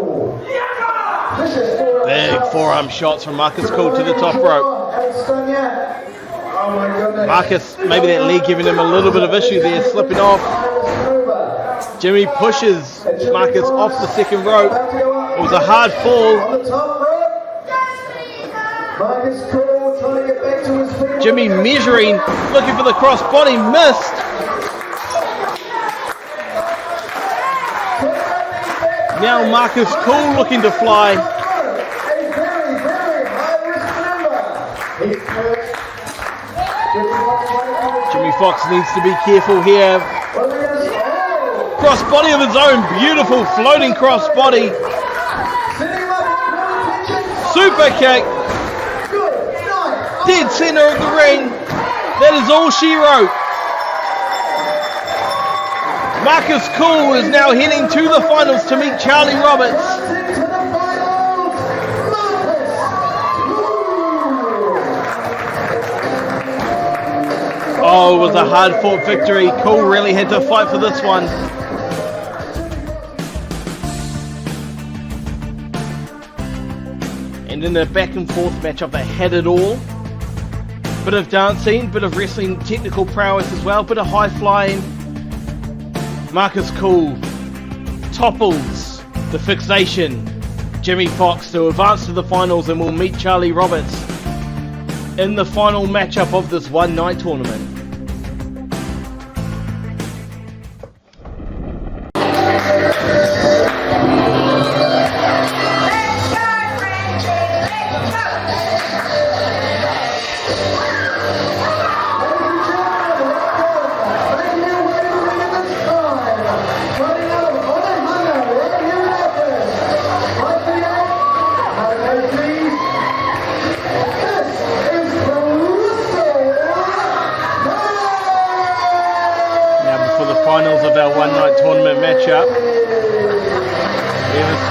Big forearm shots from Marcus Kool to the top rope. Marcus, maybe that leg giving him a little bit of issue there, slipping off. Jimmy pushes Marcus off the second rope. It was a hard fall. Jimmy measuring, looking for the crossbody, missed. Now Marcus Kool looking to fly. Jimmy Fox needs to be careful here. Crossbody of his own, beautiful floating crossbody. Super kick. Dead center of the ring. That is all she wrote. Marcus Kool is now heading to the finals to meet Charlie Roberts. Oh, it was a hard-fought victory. Kool really had to fight for this one. And in a back-and-forth matchup, they had it all. Bit of dancing, bit of wrestling, technical prowess as well, bit of high-flying. Marcus Kool topples the fixation. Jimmy Fox to advance to the finals and will meet Charlie Roberts in the final matchup of this one-night tournament.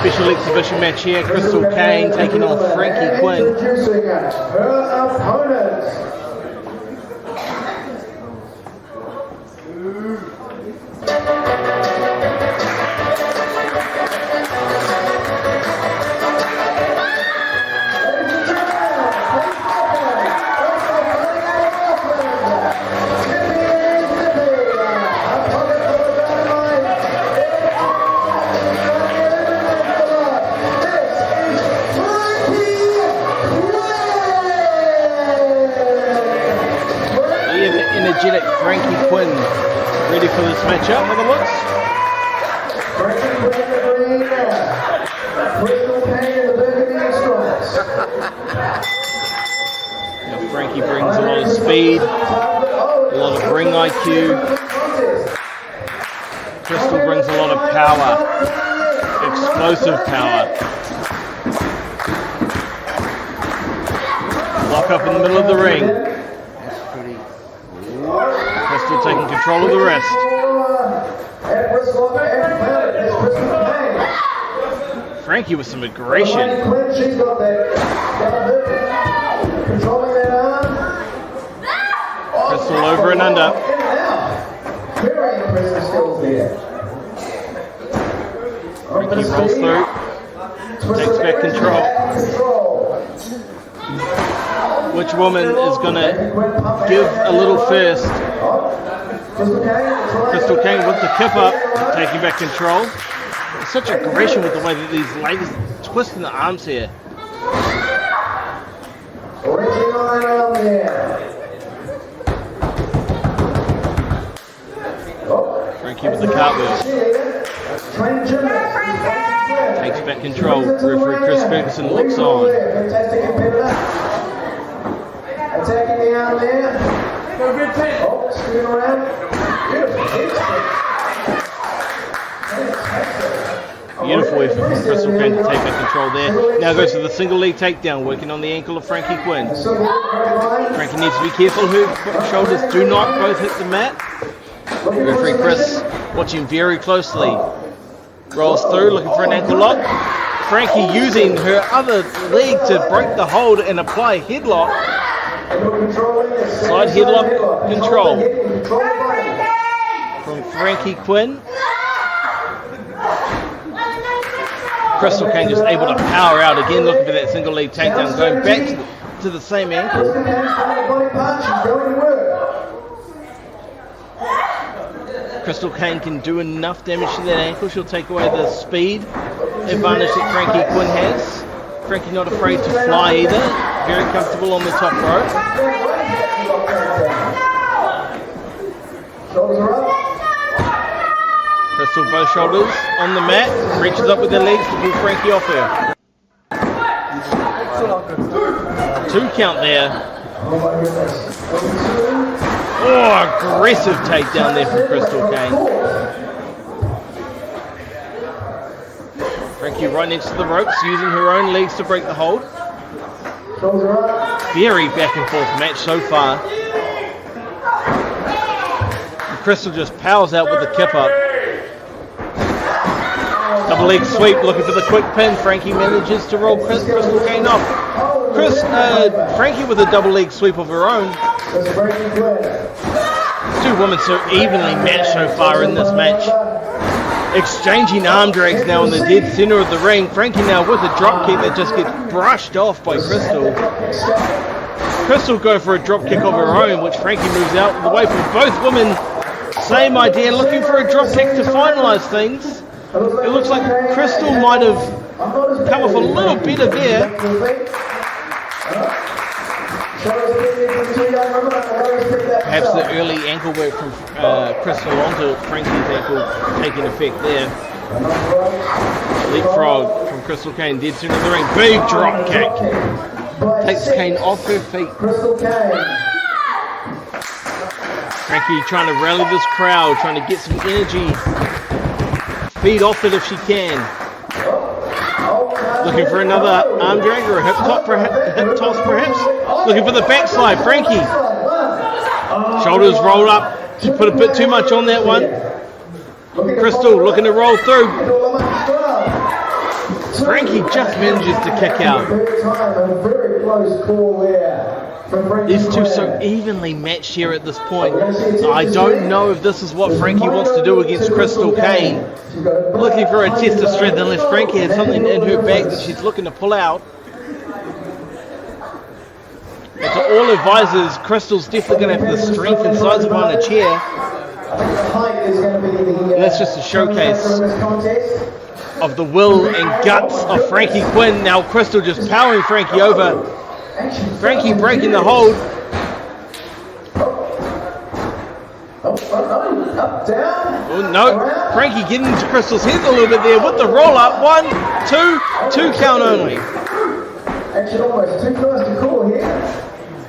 Special exhibition match here, Crystal Kane taking on Frankie Quinn. Introducing her opponent. Frankie Quinn ready for this matchup by the looks. Now Frankie brings a lot of speed, a lot of ring IQ. Crystal brings a lot of power, explosive power. Lock up in the middle of the ring. Crystal taking control of the rest. Frankie with some aggression. Crystal over and under. Frankie rolls through. Takes back control. Which woman is going to give a little first? Crystal Kane with the kip up, taking back control. There's such aggression with the way that these ladies twisting the arms here. Frankie with the cartwheel. Takes back control. Referee Chris Ferguson looks on. Attacking the arm there. Oh, spin around. Beautiful effort from Crystal Kane to take back control there. Now goes to the single leg takedown, working on the ankle of Frankie Quinn. Frankie needs to be careful. Her shoulders do not both hit the mat. Referee Chris watching very closely. Rolls through, looking for an ankle lock. Frankie using her other leg to break the hold and apply a headlock. Side headlock control from Frankie Quinn. Crystal Kane just able to power out again, looking for that single leg takedown, going back to the same ankle. Crystal Kane can do enough damage to that ankle. She'll take away the speed advantage that Frankie Quinn has. Frankie not afraid to fly either. Very comfortable on the top rope. Crystal both shoulders on the mat. Reaches up with her legs to pull Frankie off her. 2 count there. Oh, aggressive takedown there from Crystal Kane. Frankie right next to the ropes, using her own legs to break the hold. Very back and forth match so far. And Crystal just powers out with the kip up. Double leg sweep, looking for the quick pin. Frankie manages to roll Crystal Kane off. Frankie with a double leg sweep of her own. 2 women so evenly matched so far in this match. Exchanging arm drags now in the dead center of the ring. Frankie now with a drop kick that just gets brushed off by Crystal. Crystal go for a drop kick of her own, which Frankie moves out of the way from both women. Same idea, looking for a drop kick to finalize things. It looks like Crystal might have come off a little better there. Perhaps the early ankle work from Crystal onto Frankie's ankle taking effect there. Leapfrog from Crystal Kane, dead center of the ring. Big drop kick. Takes Kane off her feet. Frankie trying to rally this crowd, trying to get some energy. Feed off it if she can. Looking for another arm drag or a hip toss perhaps. Looking for the backslide. Frankie. Shoulders rolled up. She put a bit too much on that one. Crystal looking to roll through. Frankie just manages to kick out. These two so evenly matched here at this point. I don't know if this is what Frankie wants to do against Crystal Kane. Looking for a test of strength unless Frankie has something in her bag that she's looking to pull out. But to all advisors, Crystal's definitely going to have the strength and size behind a chair. And that's just a showcase of the will and guts of Frankie Quinn. Now Crystal just powering Frankie over. Frankie breaking the hold. Oh no, Frankie getting into Crystal's head a little bit there with the roll up. 1, 2 count only. Actually, almost too close to Kool here.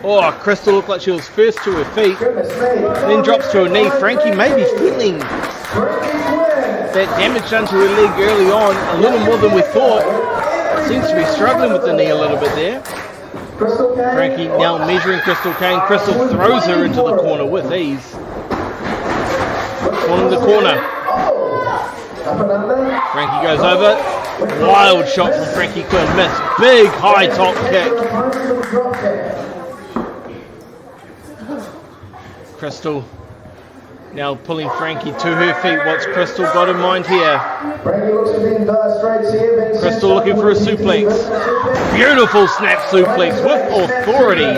Oh, Crystal looked like she was first to her feet, then drops to her knee. Frankie may be feeling that damage done to her leg early on a little more than we thought. Seems to be struggling with the knee a little bit there. Frankie now measuring Crystal Kane. Crystal throws her into the corner with ease. One in the corner. Frankie goes over. Wild shot from Frankie Quinn. Missed. Big high top kick. Crystal now pulling Frankie to her feet. What's Crystal got in mind here? Crystal looking for a suplex. Beautiful snap suplex with authority.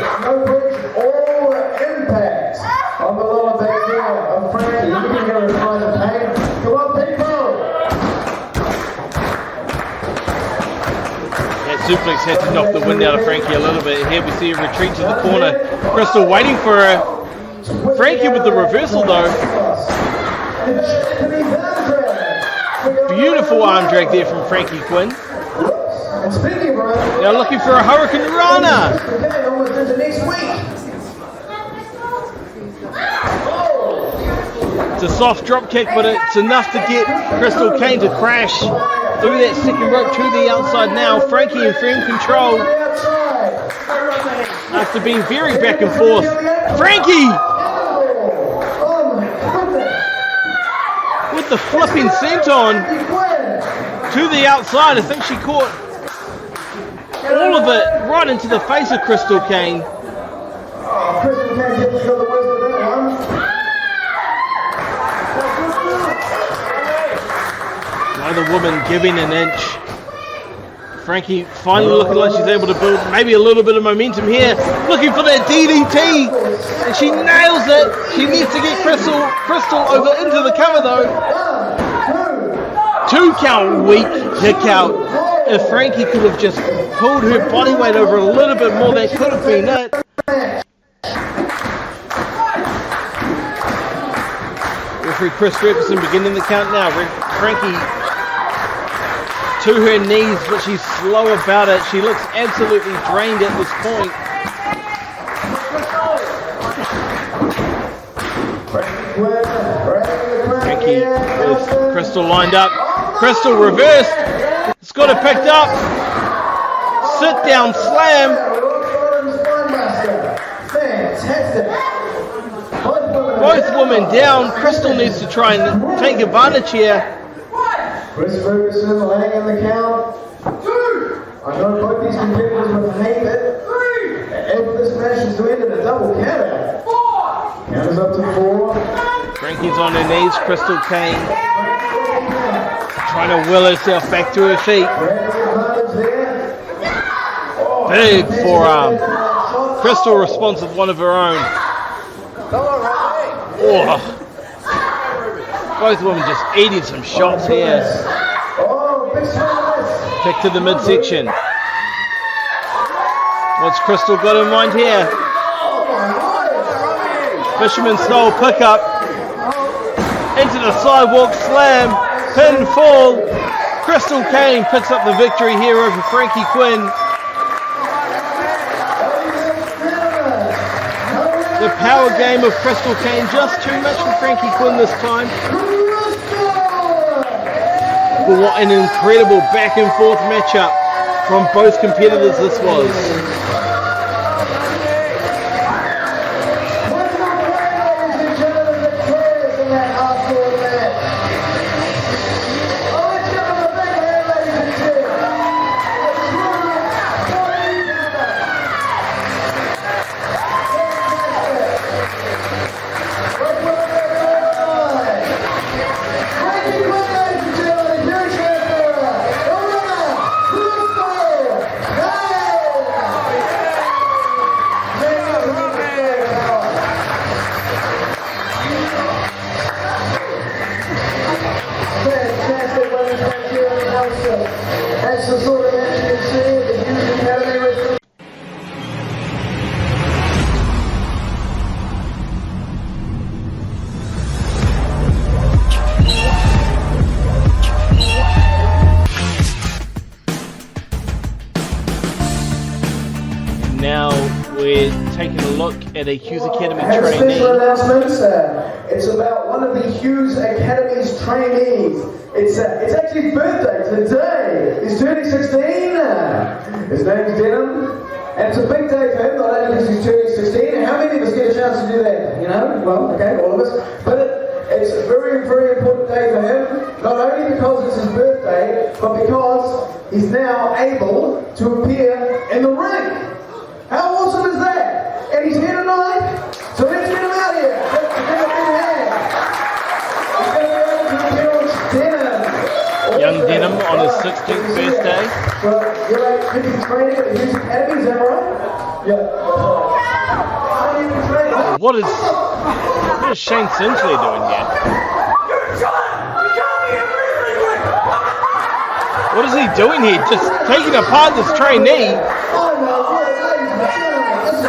That suplex had to knock the wind out of Frankie a little bit. Here we see a retreat to the corner. Crystal waiting for her. Frankie with the reversal though. Beautiful arm drag there from Frankie Quinn. Now looking for a Hurricane Rana. It's a soft drop kick, but it's enough to get Crystal Kane to crash through that second rope to the outside now. Frankie in firm control after being very back and forth. Frankie! With the flipping senton to the outside. I think she caught all of it right into the face of Crystal Kane. Cam definitely got the worst of that one. Another woman giving an inch. Frankie finally looking like she's able to build maybe a little bit of momentum here. Looking for that DDT. And she nails it. She needs to get Crystal over into the cover though. 2 count, weak kick out. If Frankie could have just pulled her body weight over a little bit more, that could have been it. Referee Chris Ferguson beginning the count now. Frankie to her knees, but she's slow about it. She looks absolutely drained at this point. Frankie with Crystal lined up. Crystal reversed. It's got it picked up. Sit down slam. Both women down. Crystal needs to try and take advantage here. Chris Ferguson laying in the count. I know both these competitors would hate it. If this match is to end in a double count. Count is up to 4. Frankie's on her knees. Crystal Kane trying to will herself back to her feet. Big forearm. Crystal responds with one of her own. Oh. Both women just eating some shots here. Back to the midsection. What's Crystal got in mind here? Fisherman style pickup. Into the sidewalk slam. Pinfall. Crystal Kane picks up the victory here over Frankie Quinn. The power game of Crystal Kane, just too much for Frankie Quinn this time. But what an incredible back and forth matchup from both competitors this was. That's the sort of match you see at the Hughes Academy Wrestling. Now we're taking a look at a Hughes Academy I have trainee. special announcements. It's about one of the Hughes Academy's trainees. It's actually his birthday today. He's turning 16. His name's Denim. And it's a big day for him, not only because he's turning 16. How many of us get a chance to do that? You know? Well, okay, all of us. But it's a very, very important day for him. Not only because it's his birthday, but because he's now able to appear in the ring. How awesome is that? And he's here tonight, so let's get him out here. Let's give him a big hand. He's going to be able to appear on Denim. Young Denim on his 16th birthday. Well, you're like picking training at the Hughes Academy, is that right? Yeah. How do you train? What is Shane Sinclair doing here? What is he doing here? Just taking apart this trainee. Oh my word, ladies and gentlemen, this is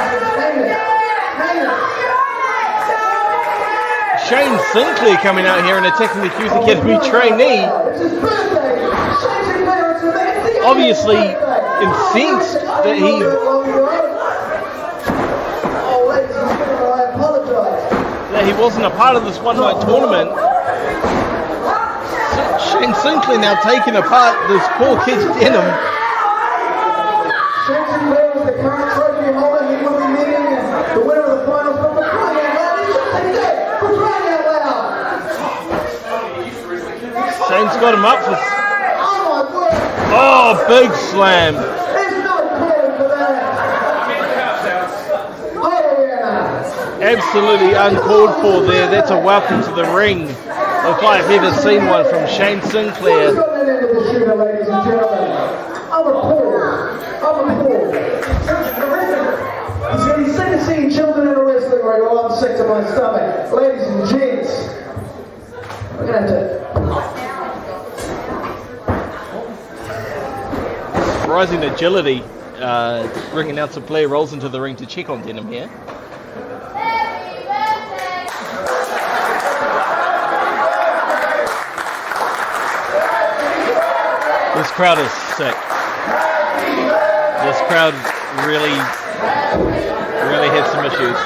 Shane Sinclair coming out here and attacking the Hughes Academy trainee. It's his birthday. Obviously incensed that he wasn't a part of this one-night tournament. Shane Sinclair now taking apart this poor kid's Denim. Shane Sinclair was the current trophy holder. He will be meeting the winner of the finals. But for crying out loud, he should take that. For crying out loud. Shane's got him up for... Oh my word. Oh, big slam. There's no call for that. Oh yeah. Absolutely uncalled for there. That's a welcome to the ring, if I've ever seen one from Shane Sinclair. Who's got that end of the shooter, ladies and gentlemen? I'm appalled. I'm appalled. He's sick of seeing children in a wrestling ring. Oh, I'm sick to my stomach. Ladies and gents, we're going to have to... Rising agility. Ring announcer player rolls into the ring to check on Denim here. This crowd is sick. This crowd really had some issues.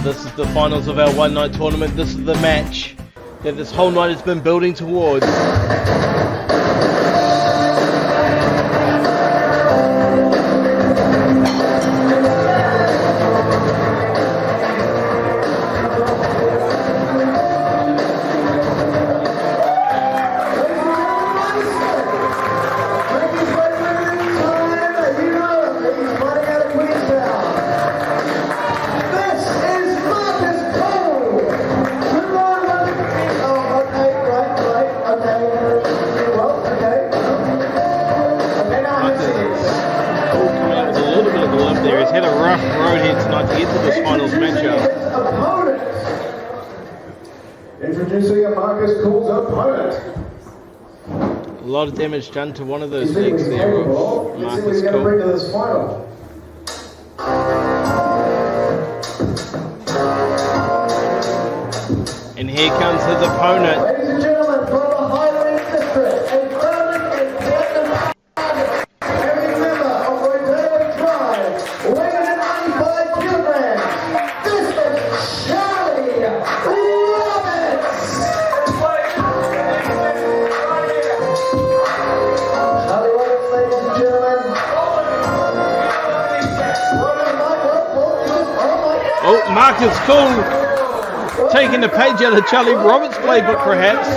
This is the finals of our one night tournament. This is the match that this whole night has been building towards. A lot of damage done to one of those legs there of Marcus Kool. And here comes his opponent. Ladies and gentlemen, from the Highland District, and crowning and platinum every member of Rodeo Tribe, weighing at 95 kilograms. This is Charlie Roberts. Charlie Roberts, ladies and gentlemen. Oh, Marcus Kool taking a page out of Charlie Roberts' playbook, perhaps.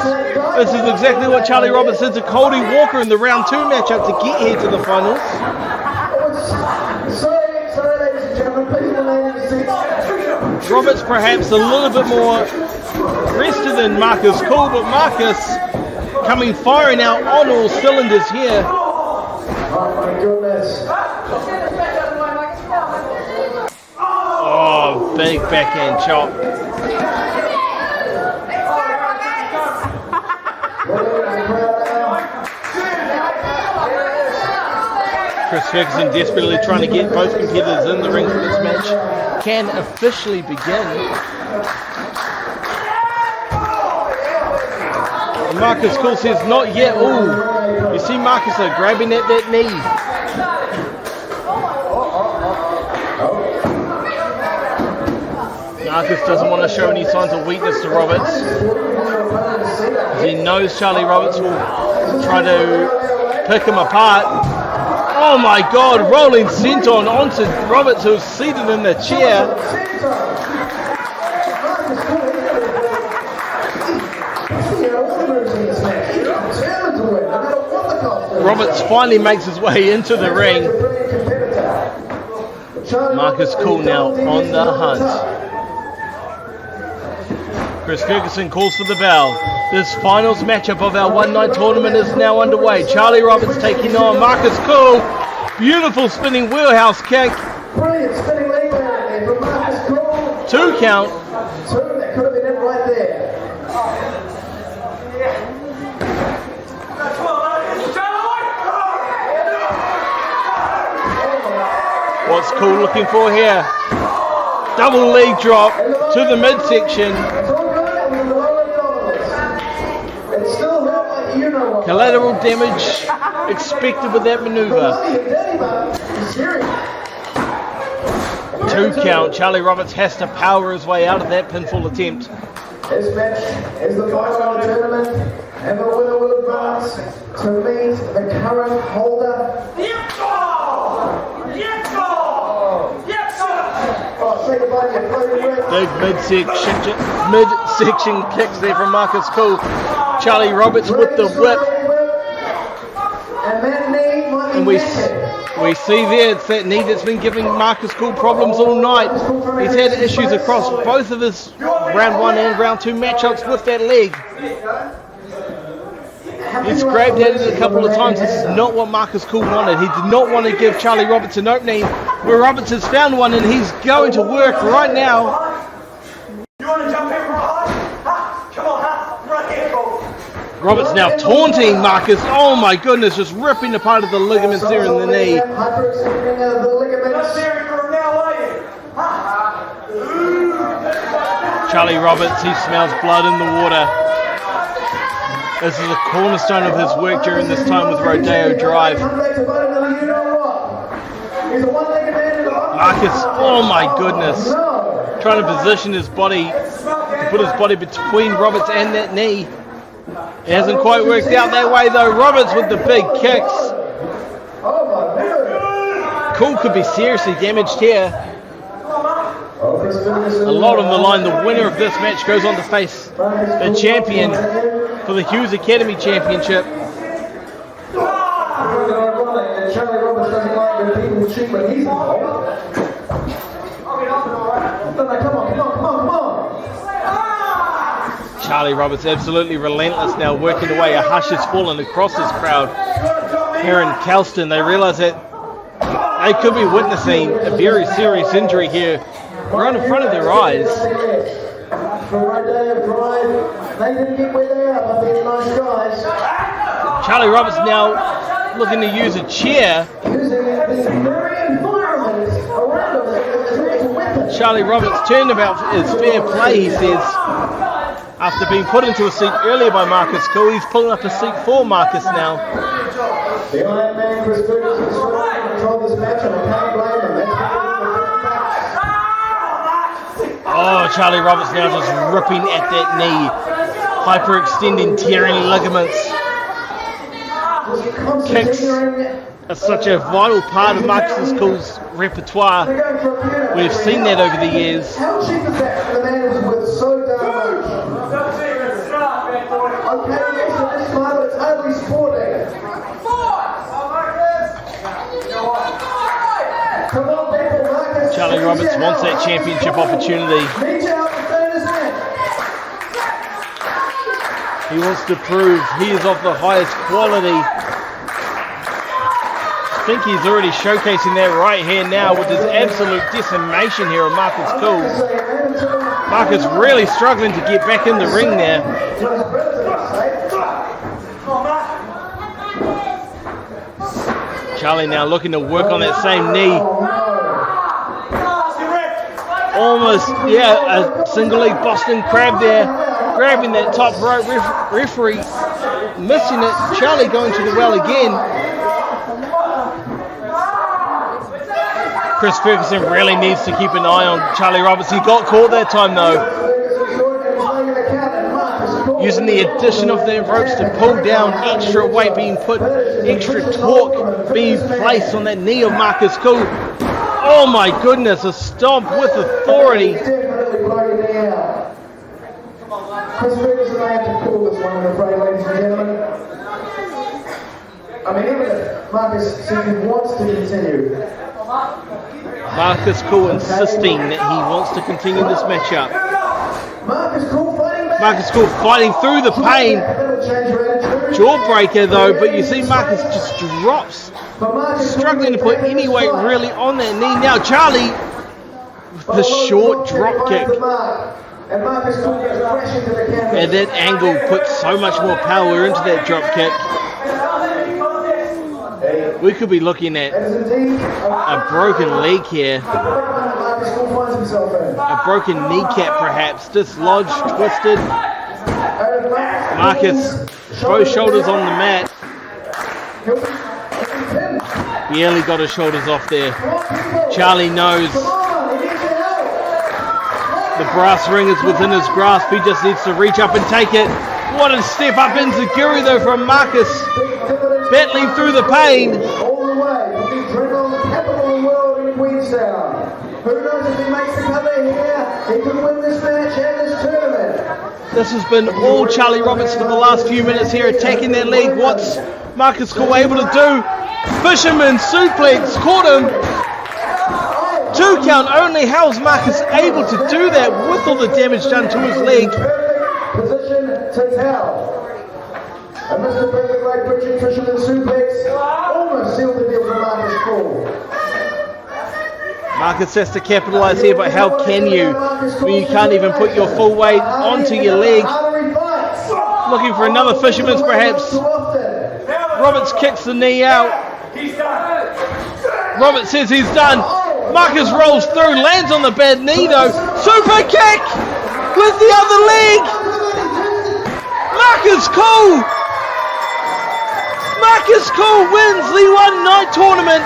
This is exactly what Charlie Roberts did to Kauri Walker in the round 2 matchup to get here to the finals. Sorry, ladies and gentlemen, please remain in your seats. Roberts perhaps a little bit more rested than Marcus Kool, but Marcus coming firing out on all cylinders here. Oh my goodness. Oh, big backhand chop. Chris Ferguson desperately trying to get both competitors in the ring for this match can officially begin. And Marcus Kool says not yet. Ooh, you see Marcus grabbing at that knee. Marcus doesn't want to show any signs of weakness to Roberts. He knows Charlie Roberts will try to pick him apart. Oh my God, rolling senton onto Roberts, who's seated in the chair. Roberts finally makes his way into the ring. Marcus Kool now on the hunt. Chris Ferguson calls for the bell. This finals matchup of our one-night tournament is now underway. Charlie Roberts taking on Marcus Kool. Beautiful spinning wheelhouse kick. Brilliant spinning leg there from Marcus Kool. 2 count. That could have been it right there. What's Kool looking for here? Double leg drop to the midsection. Collateral damage expected with that maneuver. 2 count. Charlie Roberts has to power his way out of that pinfall attempt. This match is the final tournament, and the winner will advance to meet the current holder. Oh, Big midsection kicks there from Marcus Kool. Charlie Roberts with the whip. And we see there, it's that knee that's been giving Marcus Kool problems all night. He's had issues across both of his round 1 and round 2 matchups with that leg. He's grabbed at it a couple of times. This is not what Marcus Kool wanted. He did not want to give Charlie Roberts an opening, but Roberts has found one and he's going to work right now. You want to jump in from behind? Come on, right here, Kool. Roberts now taunting Marcus. Oh my goodness, just ripping apart of the ligaments there in the knee. Not serious for him now, are you? Charlie Roberts, he smells blood in the water. This is a cornerstone of his work during this time with Rodeo Drive. Marcus, oh my goodness. Trying to position his body, to put his body between Roberts and that knee. It hasn't quite worked out that way though. Roberts with the big kicks. Kool could be seriously damaged here. A lot on the line. The winner of this match goes on to face the champion for the Hughes Academy Championship. Charlie Roberts doesn't like when people cheat when he's involved. Come on. Charlie Roberts absolutely relentless now, working away. A hush has fallen across this crowd here in Kelston. They realise that they could be witnessing a very serious injury here right in front of their eyes. They didn't get where they are, but they're nice guys. Charlie Roberts now looking to use a chair. Using the very environment around them as a weapon. Charlie Roberts turned about his fair play, he says. After being put into a seat earlier by Marcus Kool, he's pulling up a seat for Marcus now. The Iron Man Chris Ferguson is trying to control this match, and I can't blame him. Oh, Charlie Roberts now just ripping at that knee, hyperextending, tearing ligaments. Kicks are such a vital part of Marcus Kool's repertoire. We've seen that over the years. How cheap is that for the man who's worth so damn much? Okay, yes, it is smart, but it's only sporting. Come on, people, Marcus. Charlie Roberts wants that championship opportunity. Reach out and turn his hand. He wants to prove he is of the highest quality. I think he's already showcasing that right here now with his absolute decimation here of Marcus Kool. Marcus really struggling to get back in the ring there. Charlie now looking to work on that same knee. Almost, a single leg Boston Crab there. Grabbing that top rope, referee missing it. Charlie going to the well again. Chris Ferguson really needs to keep an eye on Charlie Roberts. He got caught that time though. Using the addition of the ropes to pull down, extra weight being put, extra torque being placed on that knee of Marcus Kool. Oh my goodness, a stomp with authority. Chris Ferguson may have to call this one, I'm afraid, ladies and gentlemen. I mean, even if Marcus said he wants to continue. Marcus Kool insisting that he wants to continue this matchup. Marcus Kool fighting back. Marcus Kool fighting through the pain. Jawbreaker though, but you see Marcus just drops. Struggling to put any weight really on that knee. Now Charlie with the short drop kick. And Marcus Kool gets fresh into the canvas. And that angle puts so much more power into that drop kick. We could be looking at a broken leg here. A broken kneecap perhaps. Dislodged, twisted. Marcus, both shoulders on the mat. Barely got his shoulders off there. Charlie knows the brass ring is within his grasp. He just needs to reach up and take it. What a step up enziguri though from Marcus. Battling through the pain. All the way from the adrenaline capital of the world in Queenstown. Who knows knows if he makes the cover here, he can win this match and this tournament. This has been all Charlie Roberts for the last few minutes here, attacking that leg. What's Marcus Kool able to do? Fisherman suplex, caught him. 2 count only. How is Marcus able to do that with all the damage done to his leg? Position to tell. And Mr. Perfect Right Bridging Fisherman suplex almost sealed the deal for Marcus Kool. Marcus has to capitalise here, but how can you when you can't even put your full weight onto your leg? Looking for another fisherman's perhaps. Roberts kicks the knee out. Roberts says he's done. Marcus rolls through, lands on the bad knee though. Super kick with the other leg. Marcus Kool. Marcus Kool wins the one night tournament.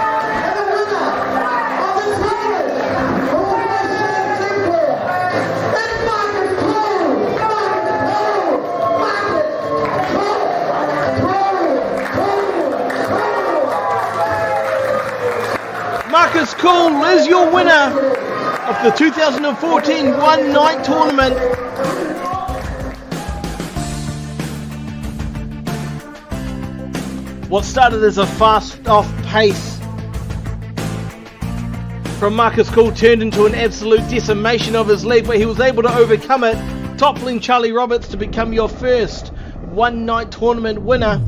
Marcus Kool is your winner of the 2014 One Night Tournament. What started as a fast-off pace from Marcus Kool turned into an absolute decimation of his leg, but he was able to overcome it, toppling Charlie Roberts to become your first One Night Tournament winner.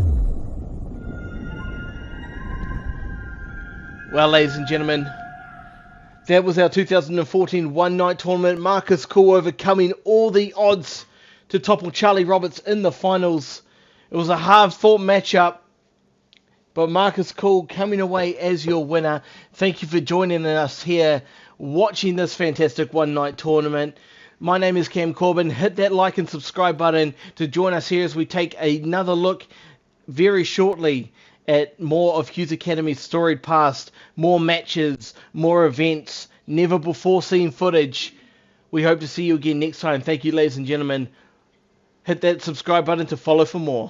Well, ladies and gentlemen, that was our 2014 One Night Tournament. Marcus Kool overcoming all the odds to topple Charlie Roberts in the finals. It was a hard-fought matchup, but Marcus Kool coming away as your winner. Thank you for joining us here, watching this fantastic One Night Tournament. My name is Cam Corban. Hit that like and subscribe button to join us here as we take another look very shortly at more of Hughes Academy's storied past, more matches, more events, never before seen footage. We hope to see you again next time. Thank you, ladies and gentlemen. Hit that subscribe button to follow for more.